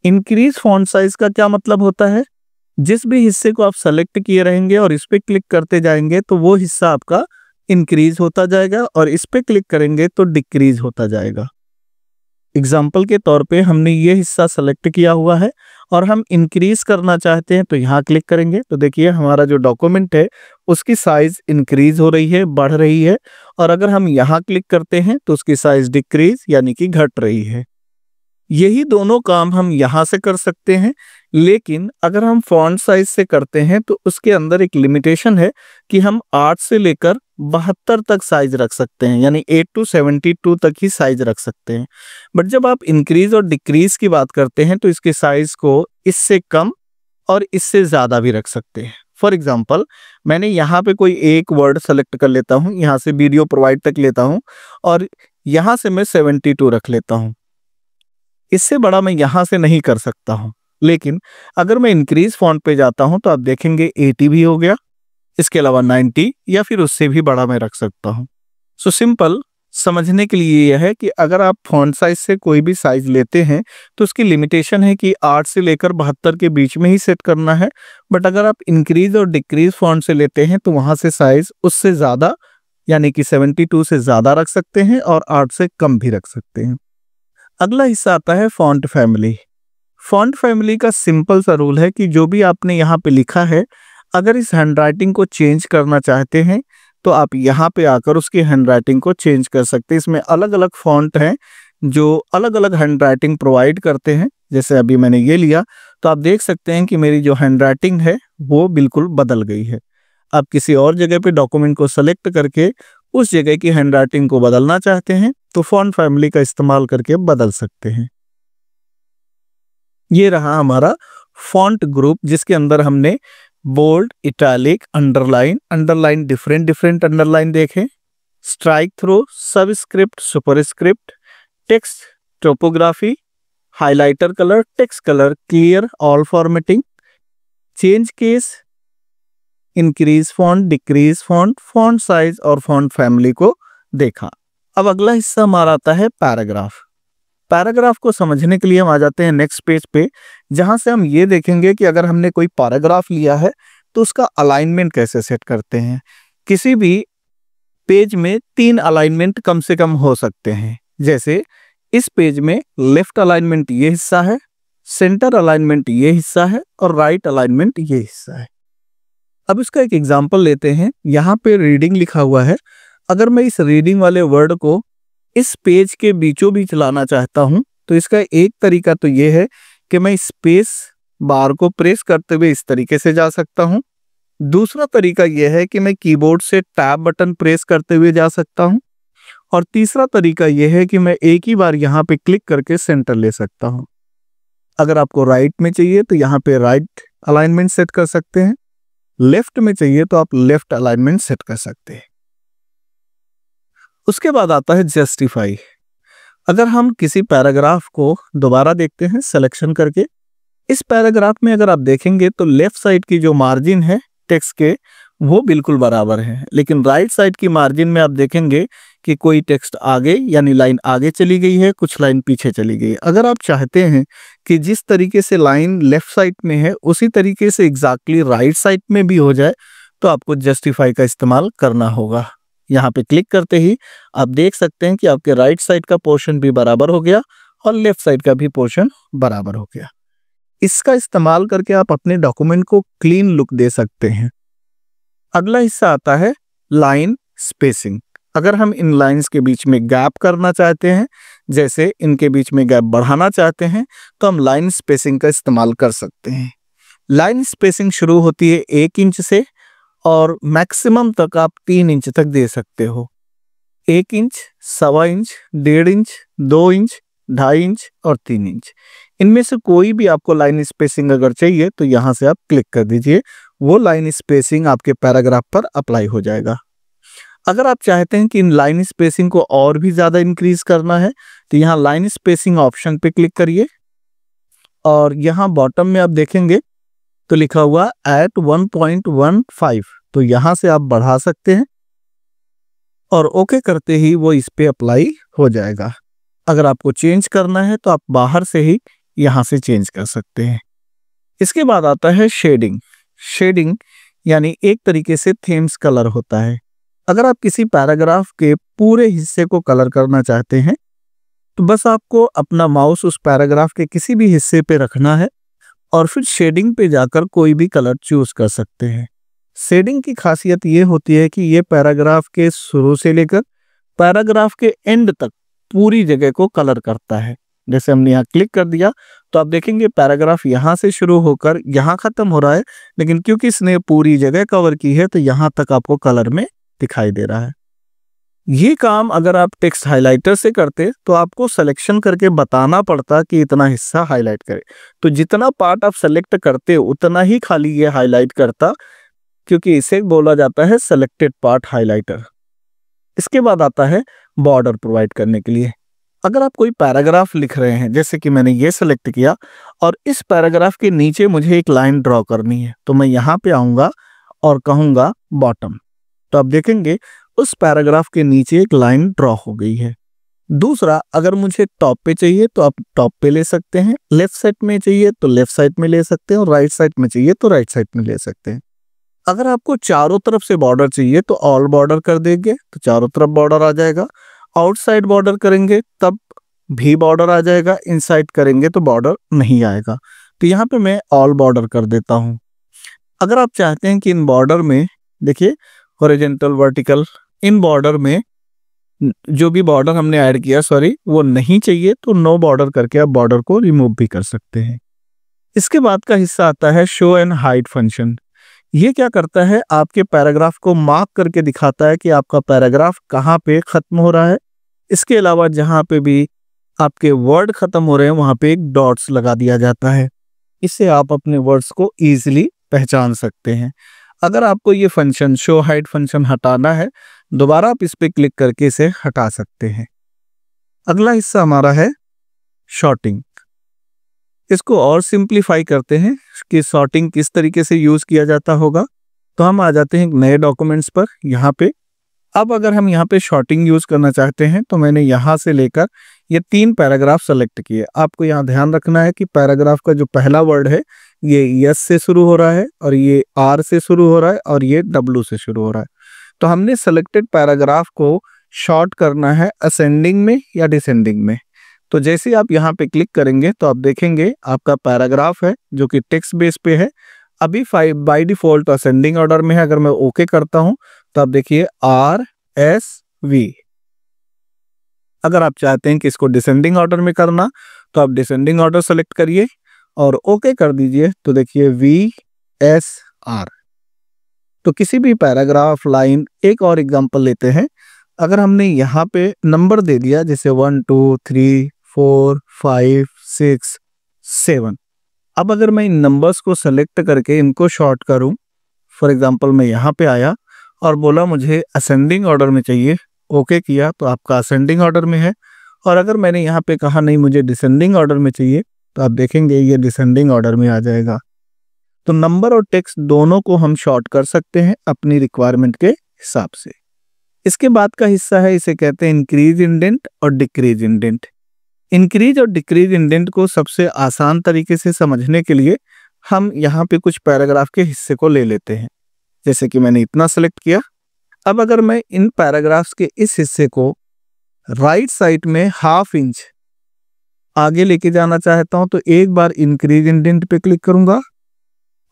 Increase font size का क्या मतलब होता है? जिस भी हिस्से को आप सेलेक्ट किए रहेंगे और इस पे क्लिक करते जाएंगे तो वो हिस्सा आपका इंक्रीज होता जाएगा और इस पे क्लिक करेंगे तो डिक्रीज होता जाएगा। एग्जाम्पल के तौर पे हमने ये हिस्सा सेलेक्ट किया हुआ है और हम इंक्रीज करना चाहते हैं तो यहाँ क्लिक करेंगे तो देखिए हमारा जो डॉक्यूमेंट है उसकी साइज इंक्रीज हो रही है, बढ़ रही है, और अगर हम यहाँ क्लिक करते हैं तो उसकी साइज डिक्रीज यानी कि घट रही है। यही दोनों काम हम यहाँ से कर सकते हैं, लेकिन अगर हम फॉन्ट साइज से करते हैं तो उसके अंदर एक लिमिटेशन है कि हम 8 से लेकर 72 तक साइज रख सकते हैं, यानी 8 to 72 तक ही साइज रख सकते हैं। बट जब आप इंक्रीज और डिक्रीज की बात करते हैं तो इसके साइज को इससे कम और इससे ज़्यादा भी रख सकते हैं। फॉर एग्जाम्पल, मैंने यहाँ पे कोई एक वर्ड सेलेक्ट कर लेता हूँ, यहाँ से वीडियो प्रोवाइड तक लेता हूँ और यहाँ से मैं 72 रख लेता हूँ। इससे बड़ा मैं यहाँ से नहीं कर सकता हूँ, लेकिन अगर मैं इंक्रीज फॉन्ट पे जाता हूँ तो आप देखेंगे 80 भी हो गया, इसके अलावा 90 या फिर उससे भी बड़ा मैं रख सकता हूँ। सो सिंपल समझने के लिए यह है कि अगर आप फॉन्ट साइज से कोई भी साइज लेते हैं तो उसकी लिमिटेशन है कि 8 से लेकर 72 के बीच में ही सेट करना है। बट अगर आप इंक्रीज और डिक्रीज फॉन्ट से लेते हैं तो वहाँ से साइज उससे ज़्यादा यानी कि 72 से ज़्यादा रख सकते हैं और 8 से कम भी रख सकते हैं। अगला हिस्सा आता है फॉन्ट फैमिली। फॉन्ट फैमिली का सिंपल सा रूल है कि जो भी आपने यहाँ पे लिखा है, अगर इस हैंडराइटिंग को चेंज करना चाहते हैं तो आप यहाँ पे आकर उसकी हैंडराइटिंग को चेंज कर सकते हैं। इसमें अलग अलग फॉन्ट हैं जो अलग अलग हैंड राइटिंग प्रोवाइड करते हैं। जैसे अभी मैंने ये लिया तो आप देख सकते हैं कि मेरी जो हैंड राइटिंग है वो बिल्कुल बदल गई है। आप किसी और जगह पे डॉक्यूमेंट को सेलेक्ट करके उस जगह की हैंड राइटिंग को बदलना चाहते हैं तो फॉन्ट फैमिली का इस्तेमाल करके बदल सकते हैं। ये रहा हमारा फॉन्ट ग्रुप, जिसके अंदर हमने bold, italic, underline different underline देखे, strike through, subscript, superscript, text topography, highlighter colour, text colour, clear, all formatting, change case, increase font, decrease font, font size और फॉन्ट फैमिली को देखा। अब अगला हिस्सा हमारा आता है पैराग्राफ। पैराग्राफ को समझने के लिए हम आ जाते हैं नेक्स्ट पेज पे, जहां से हम ये देखेंगे कि अगर हमने कोई पैराग्राफ लिया है तो उसका अलाइनमेंट कैसे सेट करते हैं। किसी भी पेज में 3 अलाइनमेंट कम से कम हो सकते हैं। जैसे इस पेज में लेफ्ट अलाइनमेंट ये हिस्सा है, सेंटर अलाइनमेंट ये हिस्सा है और राइट अलाइनमेंट ये हिस्सा है। अब इसका एक एग्जांपल लेते हैं। यहाँ पे रीडिंग लिखा हुआ है। अगर मैं इस रीडिंग वाले वर्ड को इस पेज के बीचों बीच लाना चाहता हूं तो इसका एक तरीका तो ये है कि मैं स्पेस बार को प्रेस करते हुए इस तरीके से जा सकता हूं। दूसरा तरीका यह है कि मैं कीबोर्ड से टैब बटन प्रेस करते हुए जा सकता हूं। और तीसरा तरीका यह है कि मैं एक ही बार यहाँ पे क्लिक करके सेंटर ले सकता हूं। अगर आपको राइट में चाहिए तो यहाँ पे राइट अलाइनमेंट सेट कर सकते हैं, लेफ्ट में चाहिए तो आप लेफ्ट अलाइनमेंट सेट कर सकते हैं। उसके बाद आता है जस्टिफाई। अगर हम किसी पैराग्राफ को दोबारा देखते हैं सिलेक्शन करके, इस पैराग्राफ में अगर आप देखेंगे तो लेफ्ट साइड की जो मार्जिन है टेक्स्ट के वो बिल्कुल बराबर है, लेकिन राइट साइड की मार्जिन में आप देखेंगे कि कोई टेक्स्ट आगे यानी लाइन आगे चली गई है, कुछ लाइन पीछे चली गई है। अगर आप चाहते हैं कि जिस तरीके से लाइन लेफ्ट साइड में है उसी तरीके से एग्जैक्टली राइट साइड में भी हो जाए तो आपको जस्टिफाई का इस्तेमाल करना होगा। यहाँ पे क्लिक करते ही आप देख सकते हैं कि आपके राइट साइड का पोर्शन भी बराबर हो गया और लेफ्ट साइड का भी पोर्शन बराबर हो गया। इसका इस्तेमाल करके आप अपने डॉक्यूमेंट को क्लीन लुक दे सकते हैं। अगला हिस्सा आता है लाइन स्पेसिंग। अगर हम इन लाइंस के बीच में गैप करना चाहते हैं, जैसे इनके बीच में गैप बढ़ाना चाहते हैं, तो हम लाइन स्पेसिंग का इस्तेमाल कर सकते हैं। लाइन स्पेसिंग शुरू होती है 1 इंच से और मैक्सिमम तक आप 3 इंच तक दे सकते हो। 1 inch, 1.25 inch, 1.5 inch, 2 inch, 2.5 inch और 3 इंच। इनमें से कोई भी आपको लाइन स्पेसिंग अगर चाहिए तो यहाँ से आप क्लिक कर दीजिए, वो लाइन स्पेसिंग आपके पैराग्राफ पर अप्लाई हो जाएगा। अगर आप चाहते हैं कि इन लाइन स्पेसिंग को और भी ज्यादा इंक्रीज करना है तो यहाँ लाइन स्पेसिंग ऑप्शन पे क्लिक करिए और यहाँ बॉटम में आप देखेंगे तो लिखा हुआ at 1.15, तो यहाँ से आप बढ़ा सकते हैं और ओके करते ही वो इस पे अप्लाई हो जाएगा। अगर आपको चेंज करना है तो आप बाहर से ही यहाँ से चेंज कर सकते हैं। इसके बाद आता है शेडिंग। शेडिंग यानी एक तरीके से थीम्स कलर होता है। अगर आप किसी पैराग्राफ के पूरे हिस्से को कलर करना चाहते हैं तो बस आपको अपना माउस उस पैराग्राफ के किसी भी हिस्से पे रखना है और फिर शेडिंग पे जाकर कोई भी कलर चूज कर सकते हैं। शेडिंग की खासियत ये होती है कि ये पैराग्राफ के शुरू से लेकर पैराग्राफ के एंड तक पूरी जगह को कलर करता है। जैसे हमने यहाँ क्लिक कर दिया तो आप देखेंगे पैराग्राफ यहाँ से शुरू होकर यहाँ खत्म हो रहा है, लेकिन क्योंकि इसने पूरी जगह कवर की है तो यहाँ तक आपको कलर में दिखाई दे रहा है। ये काम अगर आप टेक्स्ट हाइलाइटर से करते तो आपको सिलेक्शन करके बताना पड़ता कि इतना हिस्सा हाईलाइट करे, तो जितना पार्ट आप सेलेक्ट करते उतना ही खाली ये हाईलाइट करता, क्योंकि इसे बोला जाता है सेलेक्टेड पार्ट हाइलाइटर। इसके बाद आता है बॉर्डर प्रोवाइड करने के लिए। अगर आप कोई पैराग्राफ लिख रहे हैं, जैसे कि मैंने ये सेलेक्ट किया और इस पैराग्राफ के नीचे मुझे एक लाइन ड्रॉ करनी है, तो मैं यहाँ पे आऊंगा और कहूंगा बॉटम, तो आप देखेंगे उस पैराग्राफ के नीचे एक लाइन ड्रॉ हो गई है। दूसरा, अगर मुझे टॉप पे चाहिए तो आप टॉप पे ले सकते हैं, लेफ्ट साइड में चाहिए तो लेफ्ट साइड में ले सकते हैं और राइट साइड में चाहिए तो राइट साइड में ले सकते हैं। अगर आपको चारों तरफ से बॉर्डर चाहिए तो ऑल बॉर्डर कर देंगे तो चारों तरफ बॉर्डर आ जाएगा। आउटसाइड बॉर्डर करेंगे तब भी बॉर्डर आ जाएगा, इनसाइड करेंगे तो बॉर्डर नहीं आएगा। तो यहाँ पे मैं ऑल बॉर्डर कर देता हूँ। अगर आप चाहते हैं कि इन बॉर्डर में देखिए हॉरिजॉन्टल, वर्टिकल, इन बॉर्डर में जो भी बॉर्डर हमने ऐड किया वो नहीं चाहिए तो नो बॉर्डर करके आप बॉर्डर को रिमूव भी कर सकते हैं। इसके बाद का हिस्सा आता है शो एंड हाइड फंक्शन। ये क्या करता है, आपके पैराग्राफ को मार्क करके दिखाता है कि आपका पैराग्राफ कहाँ पे खत्म हो रहा है। इसके अलावा जहाँ पे भी आपके वर्ड खत्म हो रहे हैं वहाँ पे एक डॉट्स लगा दिया जाता है। इससे आप अपने वर्ड्स को ईजिली पहचान सकते हैं। अगर आपको ये फंक्शन शो हाइड फंक्शन हटाना है, दोबारा आप इस पे क्लिक करके इसे हटा सकते हैं। अगला हिस्सा हमारा है शॉर्टिंग। इसको और सिंप्लीफाई करते हैं कि शॉर्टिंग किस तरीके से यूज किया जाता होगा। तो हम आ जाते हैं नए डॉक्यूमेंट्स पर यहाँ पे। अब अगर हम यहाँ पे शॉर्टिंग यूज करना चाहते हैं तो मैंने यहाँ से लेकर ये 3 पैराग्राफ सेलेक्ट किए। आपको यहाँ ध्यान रखना है कि पैराग्राफ का जो पहला वर्ड है ये यस से शुरू हो रहा है और ये आर से शुरू हो रहा है और ये डब्ल्यू से शुरू हो रहा है। तो हमने सेलेक्टेड पैराग्राफ को शॉर्ट करना है असेंडिंग में या डिसेंडिंग में। तो जैसे आप यहाँ पे क्लिक करेंगे तो आप देखेंगे आपका पैराग्राफ है जो कि टेक्स्ट बेस पे है। अभी बाय डिफॉल्ट असेंडिंग ऑर्डर में है। अगर मैं ओके करता हूं तो आप देखिए RSV। अगर आप चाहते हैं कि इसको डिसेंडिंग ऑर्डर में करना तो आप डिसेंडिंग ऑर्डर सेलेक्ट करिए और ओके कर दीजिए तो देखिए VSR। तो किसी भी पैराग्राफ लाइन, एक और एग्जांपल लेते हैं। अगर हमने यहाँ पे नंबर दे दिया जैसे 1 2 3 4 5 6 7। अब अगर मैं इन नंबर्स को सेलेक्ट करके इनको शॉर्ट करूं, फॉर एग्जांपल मैं यहाँ पे आया और बोला मुझे असेंडिंग ऑर्डर में चाहिए, ओके किया तो आपका असेंडिंग ऑर्डर में है। और अगर मैंने यहाँ पे कहा नहीं मुझे डिसेंडिंग ऑर्डर में चाहिए तो आप देखेंगे ये डिसेंडिंग ऑर्डर में आ जाएगा। तो नंबर और टेक्स्ट दोनों को हम शॉर्ट कर सकते हैं अपनी रिक्वायरमेंट के हिसाब से। इसके बाद का हिस्सा है, इसे कहते हैं इंक्रीज इंडेंट और डिक्रीज इंडेंट। इंक्रीज और डिक्रीज इंडेंट को सबसे आसान तरीके से समझने के लिए हम यहाँ पे कुछ पैराग्राफ के हिस्से को ले लेते हैं। जैसे कि मैंने इतना सेलेक्ट किया। अब अगर मैं इन पैराग्राफ्स के इस हिस्से को राइट साइड में ½ इंच आगे लेके जाना चाहता हूं तो एक बार इंक्रीज इंडेंट पे क्लिक करूंगा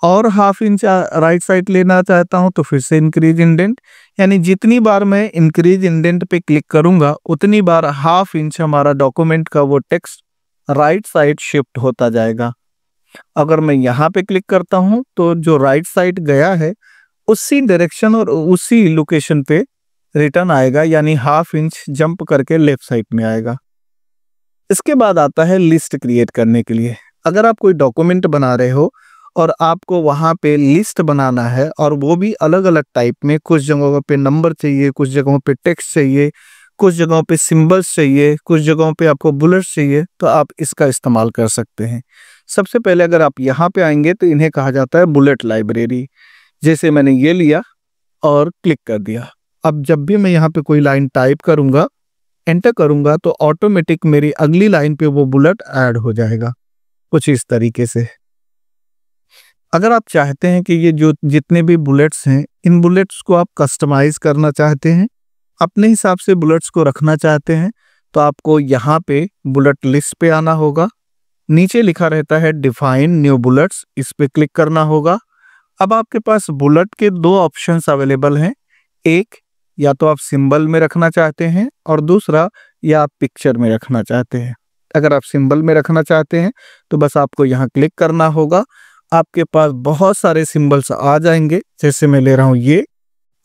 और ½ इंच राइट साइड लेना चाहता हूं तो फिर से इंक्रीज इंडेंट। यानी जितनी बार मैं इंक्रीज इंडेंट पे क्लिक करूंगा उतनी बार ½ इंच हमारा डॉक्यूमेंट का वो टेक्स्ट राइट साइड शिफ्ट होता जाएगा। अगर मैं यहाँ पे क्लिक करता हूं तो जो राइट साइड गया है उसी डायरेक्शन और उसी लोकेशन पे रिटर्न आएगा, यानी ½ इंच जंप करके लेफ्ट साइड में आएगा। इसके बाद आता है लिस्ट क्रिएट करने के लिए। अगर आप कोई डॉक्यूमेंट बना रहे हो और आपको वहां पे लिस्ट बनाना है और वो भी अलग अलग टाइप में, कुछ जगहों पे नंबर चाहिए, कुछ जगहों पे टेक्स्ट चाहिए, कुछ जगहों पे सिंबल्स चाहिए, कुछ जगहों पे आपको बुलेट्स चाहिए, तो आप इसका इस्तेमाल कर सकते हैं। सबसे पहले अगर आप यहाँ पे आएंगे तो इन्हें कहा जाता है बुलेट लाइब्रेरी। जैसे मैंने ये लिया और क्लिक कर दिया। अब जब भी मैं यहाँ पे कोई लाइन टाइप करूंगा, एंटर करूंगा तो ऑटोमेटिक मेरी अगली लाइन पे वो बुलेट ऐड हो जाएगा कुछ इस तरीके से। अगर आप चाहते हैं कि ये जो जितने भी बुलेट्स हैं इन बुलेट्स को आप कस्टमाइज करना चाहते हैं, अपने हिसाब से बुलेट्स को रखना चाहते हैं, तो आपको यहाँ पे बुलेट लिस्ट पे आना होगा। नीचे लिखा रहता है डिफाइन न्यू बुलेट्स, इस पे क्लिक करना होगा। अब आपके पास बुलेट के 2 ऑप्शंस अवेलेबल हैं। एक या तो आप सिंबल में रखना चाहते हैं और दूसरा या आप पिक्चर में रखना चाहते हैं। अगर आप सिंबल में रखना चाहते हैं तो बस आपको यहाँ क्लिक करना होगा। आपके पास बहुत सारे सिंबल्स आ जाएंगे। जैसे मैं ले रहा हूँ ये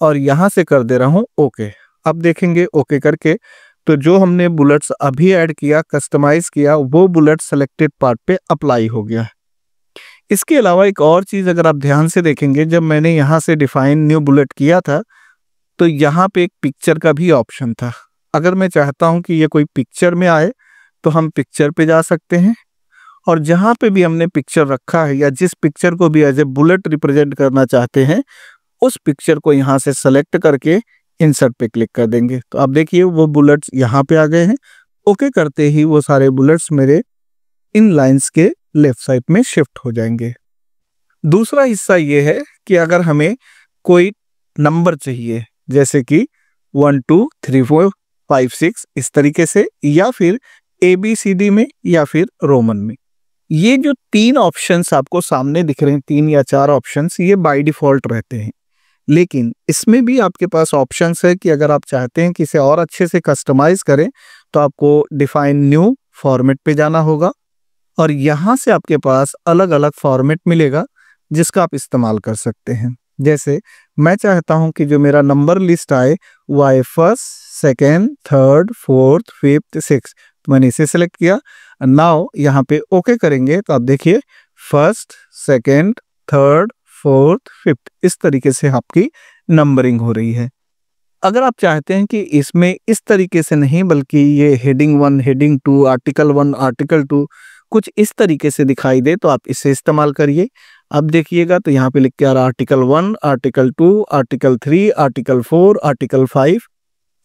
और यहाँ से कर दे रहा हूँ ओके। अब देखेंगे ओके करके तो जो हमने बुलेट्स अभी ऐड किया, कस्टमाइज किया, वो बुलेट सेलेक्टेड पार्ट पे अप्लाई हो गया है। इसके अलावा एक और चीज़ अगर आप ध्यान से देखेंगे, जब मैंने यहाँ से डिफाइन न्यू बुलेट किया था तो यहाँ पे एक पिक्चर का भी ऑप्शन था। अगर मैं चाहता हूँ कि ये कोई पिक्चर में आए तो हम पिक्चर पे जा सकते हैं और जहाँ पे भी हमने पिक्चर रखा है या जिस पिक्चर को भी एज ए बुलेट रिप्रेजेंट करना चाहते हैं उस पिक्चर को यहाँ से सेलेक्ट करके इंसर्ट पे क्लिक कर देंगे। तो आप देखिए वो बुलेट्स यहाँ पे आ गए हैं। ओके करते ही वो सारे बुलेट्स मेरे इन लाइंस के लेफ्ट साइड में शिफ्ट हो जाएंगे। दूसरा हिस्सा ये है कि अगर हमें कोई नंबर चाहिए जैसे कि 1 2 3 4 5 6 इस तरीके से, या फिर ABCD में या फिर रोमन में, ये जो 3 ऑप्शंस आपको सामने दिख रहे हैं, 3 या 4 ऑप्शंस, ये बाय डिफॉल्ट रहते हैं। लेकिन इसमें भी आपके पास ऑप्शंस है कि अगर आप चाहते हैं कि इसे और अच्छे से कस्टमाइज करें तो आपको डिफाइन न्यू फॉर्मेट पे जाना होगा और यहाँ से आपके पास अलग अलग फॉर्मेट मिलेगा जिसका आप इस्तेमाल कर सकते हैं। जैसे मैं चाहता हूं कि जो मेरा नंबर लिस्ट आए वो आए first, second, third, fourth, fifth, six. तो मैंने इसे सेलेक्ट किया। नाउ यहाँ पे ओके करेंगे तो आप देखिए first, second, third, fourth, fifth, इस तरीके से आपकी नंबरिंग हो रही है। अगर आप चाहते हैं कि इसमें इस तरीके से नहीं बल्कि ये हेडिंग 1, हेडिंग 2, आर्टिकल 1, आर्टिकल 2 कुछ इस तरीके से दिखाई दे तो आप इसे इस्तेमाल करिए। अब देखिएगा तो यहाँ पे लिख के आ रहा article 1, article 2, article 3, article 4, article 5,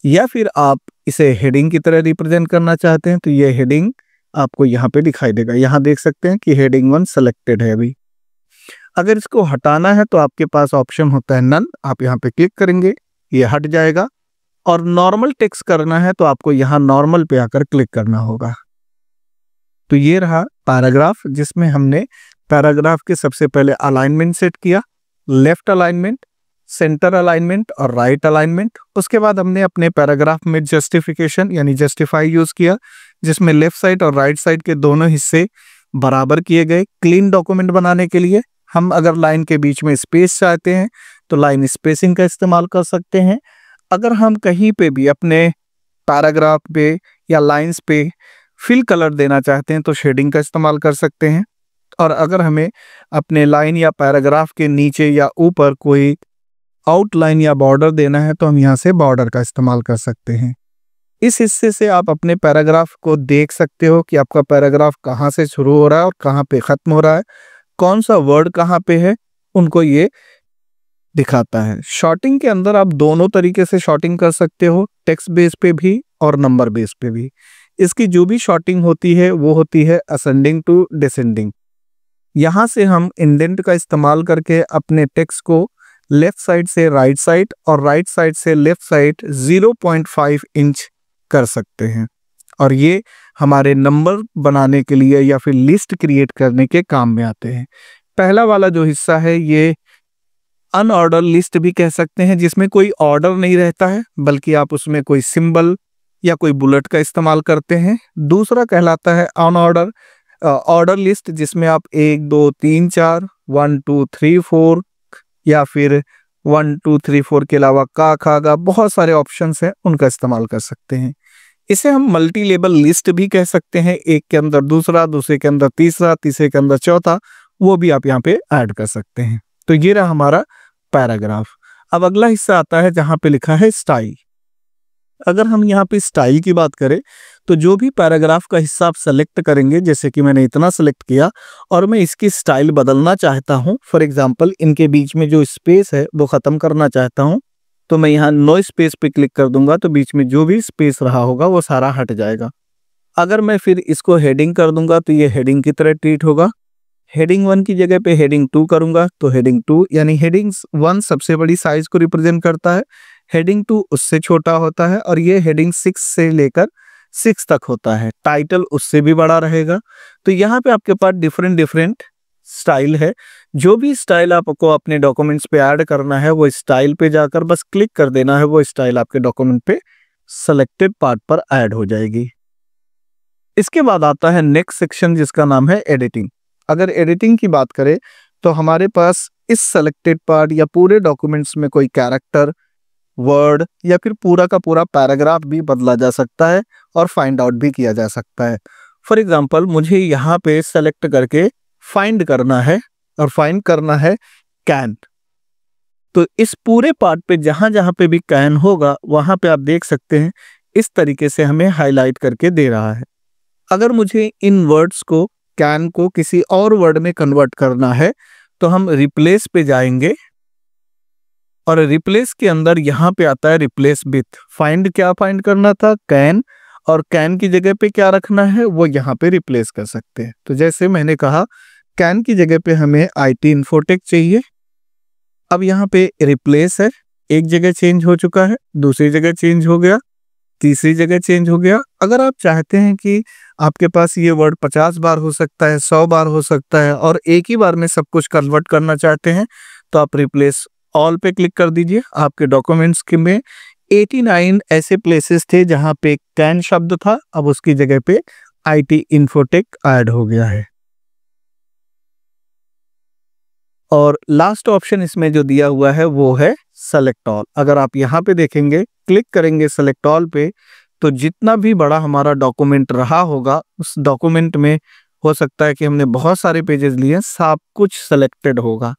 या फिर आप इसे हेडिंग की तरह रिप्रेजेंट करना चाहते हैं तो ये हेडिंग आपको यहाँ पे दिखाई देगा। यहाँ देख सकते हैं कि हेडिंग 1 सेलेक्टेड है अभी। अगर इसको हटाना है तो आपके पास ऑप्शन होता है नन, आप यहाँ पे क्लिक करेंगे, ये हट जाएगा। और नॉर्मल टेक्स्ट करना है तो आपको यहाँ नॉर्मल पे आकर क्लिक करना होगा। तो ये रहा पैराग्राफ, जिसमें हमने पैराग्राफ के सबसे पहले अलाइनमेंट सेट किया, लेफ्ट अलाइनमेंट, सेंटर अलाइनमेंट और राइट अलाइनमेंट। उसके बाद हमने अपने पैराग्राफ में जस्टिफिकेशन यानी जस्टिफाई यूज किया, जिसमें लेफ्ट साइड और राइट साइड के दोनों हिस्से बराबर किए गए क्लीन डॉक्यूमेंट बनाने के लिए। हम अगर लाइन के बीच में स्पेस चाहते हैं तो लाइन स्पेसिंग का इस्तेमाल कर सकते हैं। अगर हम कहीं पे भी अपने पैराग्राफ पे या लाइंस पे फिल कलर देना चाहते हैं तो शेडिंग का इस्तेमाल कर सकते हैं। और अगर हमें अपने लाइन या पैराग्राफ के नीचे या ऊपर कोई आउटलाइन या बॉर्डर देना है तो हम यहाँ से बॉर्डर का इस्तेमाल कर सकते हैं। इस हिस्से से आप अपने पैराग्राफ को देख सकते हो कि आपका पैराग्राफ कहाँ से शुरू हो रहा है और कहाँ पे खत्म हो रहा है, कौन सा वर्ड कहाँ पे है, उनको ये दिखाता है। शॉर्टिंग के अंदर आप दोनों तरीके से शॉर्टिंग कर सकते हो, टेक्स्ट बेस पे भी और नंबर बेस पे भी। इसकी जो भी शॉर्टिंग होती है वो होती है असेंडिंग टू डिसेंडिंग। यहाँ से हम इंडेंट का इस्तेमाल करके अपने टेक्स्ट को लेफ्ट साइड से राइट साइड और राइट साइड से लेफ्ट साइड 0.5 इंच कर सकते हैं और ये हमारे नंबर बनाने के लिए या फिर लिस्ट क्रिएट करने के काम में आते हैं। पहला वाला जो हिस्सा है ये अनऑर्डर लिस्ट भी कह सकते हैं, जिसमें कोई ऑर्डर नहीं रहता है बल्कि आप उसमें कोई सिंबल या कोई बुलेट का इस्तेमाल करते हैं। दूसरा कहलाता है अनऑर्डर ऑर्डर लिस्ट, जिसमें आप 1 2 3 4 1 2 3 4 या फिर 1 2 3 4 के अलावा का खा गा बहुत सारे ऑप्शंस हैं, उनका इस्तेमाल कर सकते हैं। इसे हम मल्टी लेबल लिस्ट भी कह सकते हैं, एक के अंदर दूसरा, दूसरे के अंदर तीसरा, तीसरे के अंदर चौथा, वो भी आप यहाँ पे ऐड कर सकते हैं। तो ये रहा हमारा पैराग्राफ। अब अगला हिस्सा आता है जहां पे लिखा है स्टाइल। अगर हम यहाँ पे स्टाइल की बात करें तो जो भी पैराग्राफ का हिस्सा आप सेलेक्ट करेंगे, जैसे कि मैंने इतना सेलेक्ट किया और मैं इसकी स्टाइल बदलना चाहता हूँ, फॉर एग्जांपल इनके बीच में जो स्पेस है वो खत्म करना चाहता हूँ, तो मैं यहाँ नो स्पेस पे क्लिक कर दूंगा तो बीच में जो भी स्पेस रहा होगा वो सारा हट जाएगा। अगर मैं फिर इसको हेडिंग कर दूंगा तो ये हेडिंग की तरह ट्रीट होगा। हेडिंग 1 की जगह पे हेडिंग 2 करूंगा तो हेडिंग 2 यानी हेडिंग 1 सबसे बड़ी साइज को रिप्रेजेंट करता है, हेडिंग 2 उससे छोटा होता है और ये हेडिंग 6 से लेकर 6 तक होता है। टाइटल उससे भी बड़ा रहेगा। तो यहाँ पे आपके पास डिफरेंट स्टाइल है। जो भी स्टाइल आपको अपने डॉक्यूमेंट्स पे ऐड करना है वो स्टाइल पे जाकर बस क्लिक कर देना है, वो स्टाइल आपके डॉक्यूमेंट पे सेलेक्टेड पार्ट पर ऐड हो जाएगी। इसके बाद आता है नेक्स्ट सेक्शन जिसका नाम है एडिटिंग। अगर एडिटिंग की बात करें तो हमारे पास इस सेलेक्टेड पार्ट या पूरे डॉक्यूमेंट्स में कोई कैरेक्टर, वर्ड या फिर पूरा का पूरा पैराग्राफ भी बदला जा सकता है और फाइंड आउट भी किया जा सकता है। फॉर एग्जांपल मुझे यहाँ पे सेलेक्ट करके फाइंड करना है और फाइंड करना है कैन। तो इस पूरे पार्ट पे जहां जहां पे भी कैन होगा वहां पे आप देख सकते हैं इस तरीके से हमें हाईलाइट करके दे रहा है। अगर मुझे इन वर्ड्स को, कैन को किसी और वर्ड में कन्वर्ट करना है तो हम रिप्लेस पे जाएंगे और रिप्लेस के अंदर यहाँ पे आता है रिप्लेस विथ। फाइंड क्या फाइंड करना था, कैन, और कैन की जगह पे क्या रखना है वो यहाँ पे रिप्लेस कर सकते हैं। तो जैसे मैंने कहा कैन की जगह पे हमें IT इन्फोटेक चाहिए। अब यहाँ पे रिप्लेस है, एक जगह चेंज हो चुका है, दूसरी जगह चेंज हो गया, तीसरी जगह चेंज हो गया। अगर आप चाहते हैं कि आपके पास ये वर्ड 50 बार हो सकता है, 100 बार हो सकता है और एक ही बार में सब कुछ कन्वर्ट करना चाहते हैं तो आप रिप्लेस ऑल पे क्लिक कर दीजिए। आपके डॉक्यूमेंट्स के में 89 ऐसे प्लेसेस थे जहां पे कैन शब्द था, अब उसकी जगह पे IT इन्फोटेक ऐड हो गया है। और लास्ट ऑप्शन इसमें जो दिया हुआ है वो है सेलेक्ट ऑल। अगर आप यहाँ पे देखेंगे, क्लिक करेंगे सेलेक्ट ऑल पे, तो जितना भी बड़ा हमारा डॉक्यूमेंट रहा होगा उस डॉक्यूमेंट में हो सकता है कि हमने बहुत सारे पेजेस लिए, सब कुछ सेलेक्टेड होगा।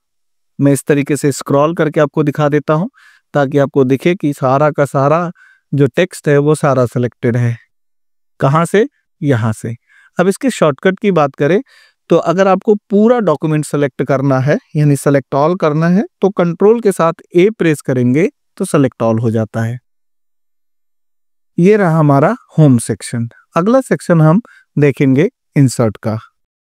मैं इस तरीके से स्क्रॉल करके आपको दिखा देता हूं ताकि आपको दिखे कि सारा का सारा जो टेक्स्ट है वो सारा सेलेक्टेड है। कहाँ से? यहाँ से। अब इसके शॉर्टकट की बात करें तो अगर आपको पूरा डॉक्यूमेंट सेलेक्ट करना है यानी सेलेक्ट ऑल करना है तो कंट्रोल के साथ A प्रेस करेंगे तो सेलेक्ट ऑल हो जाता है। ये रहा हमारा होम सेक्शन। अगला सेक्शन हम देखेंगे इंसर्ट का।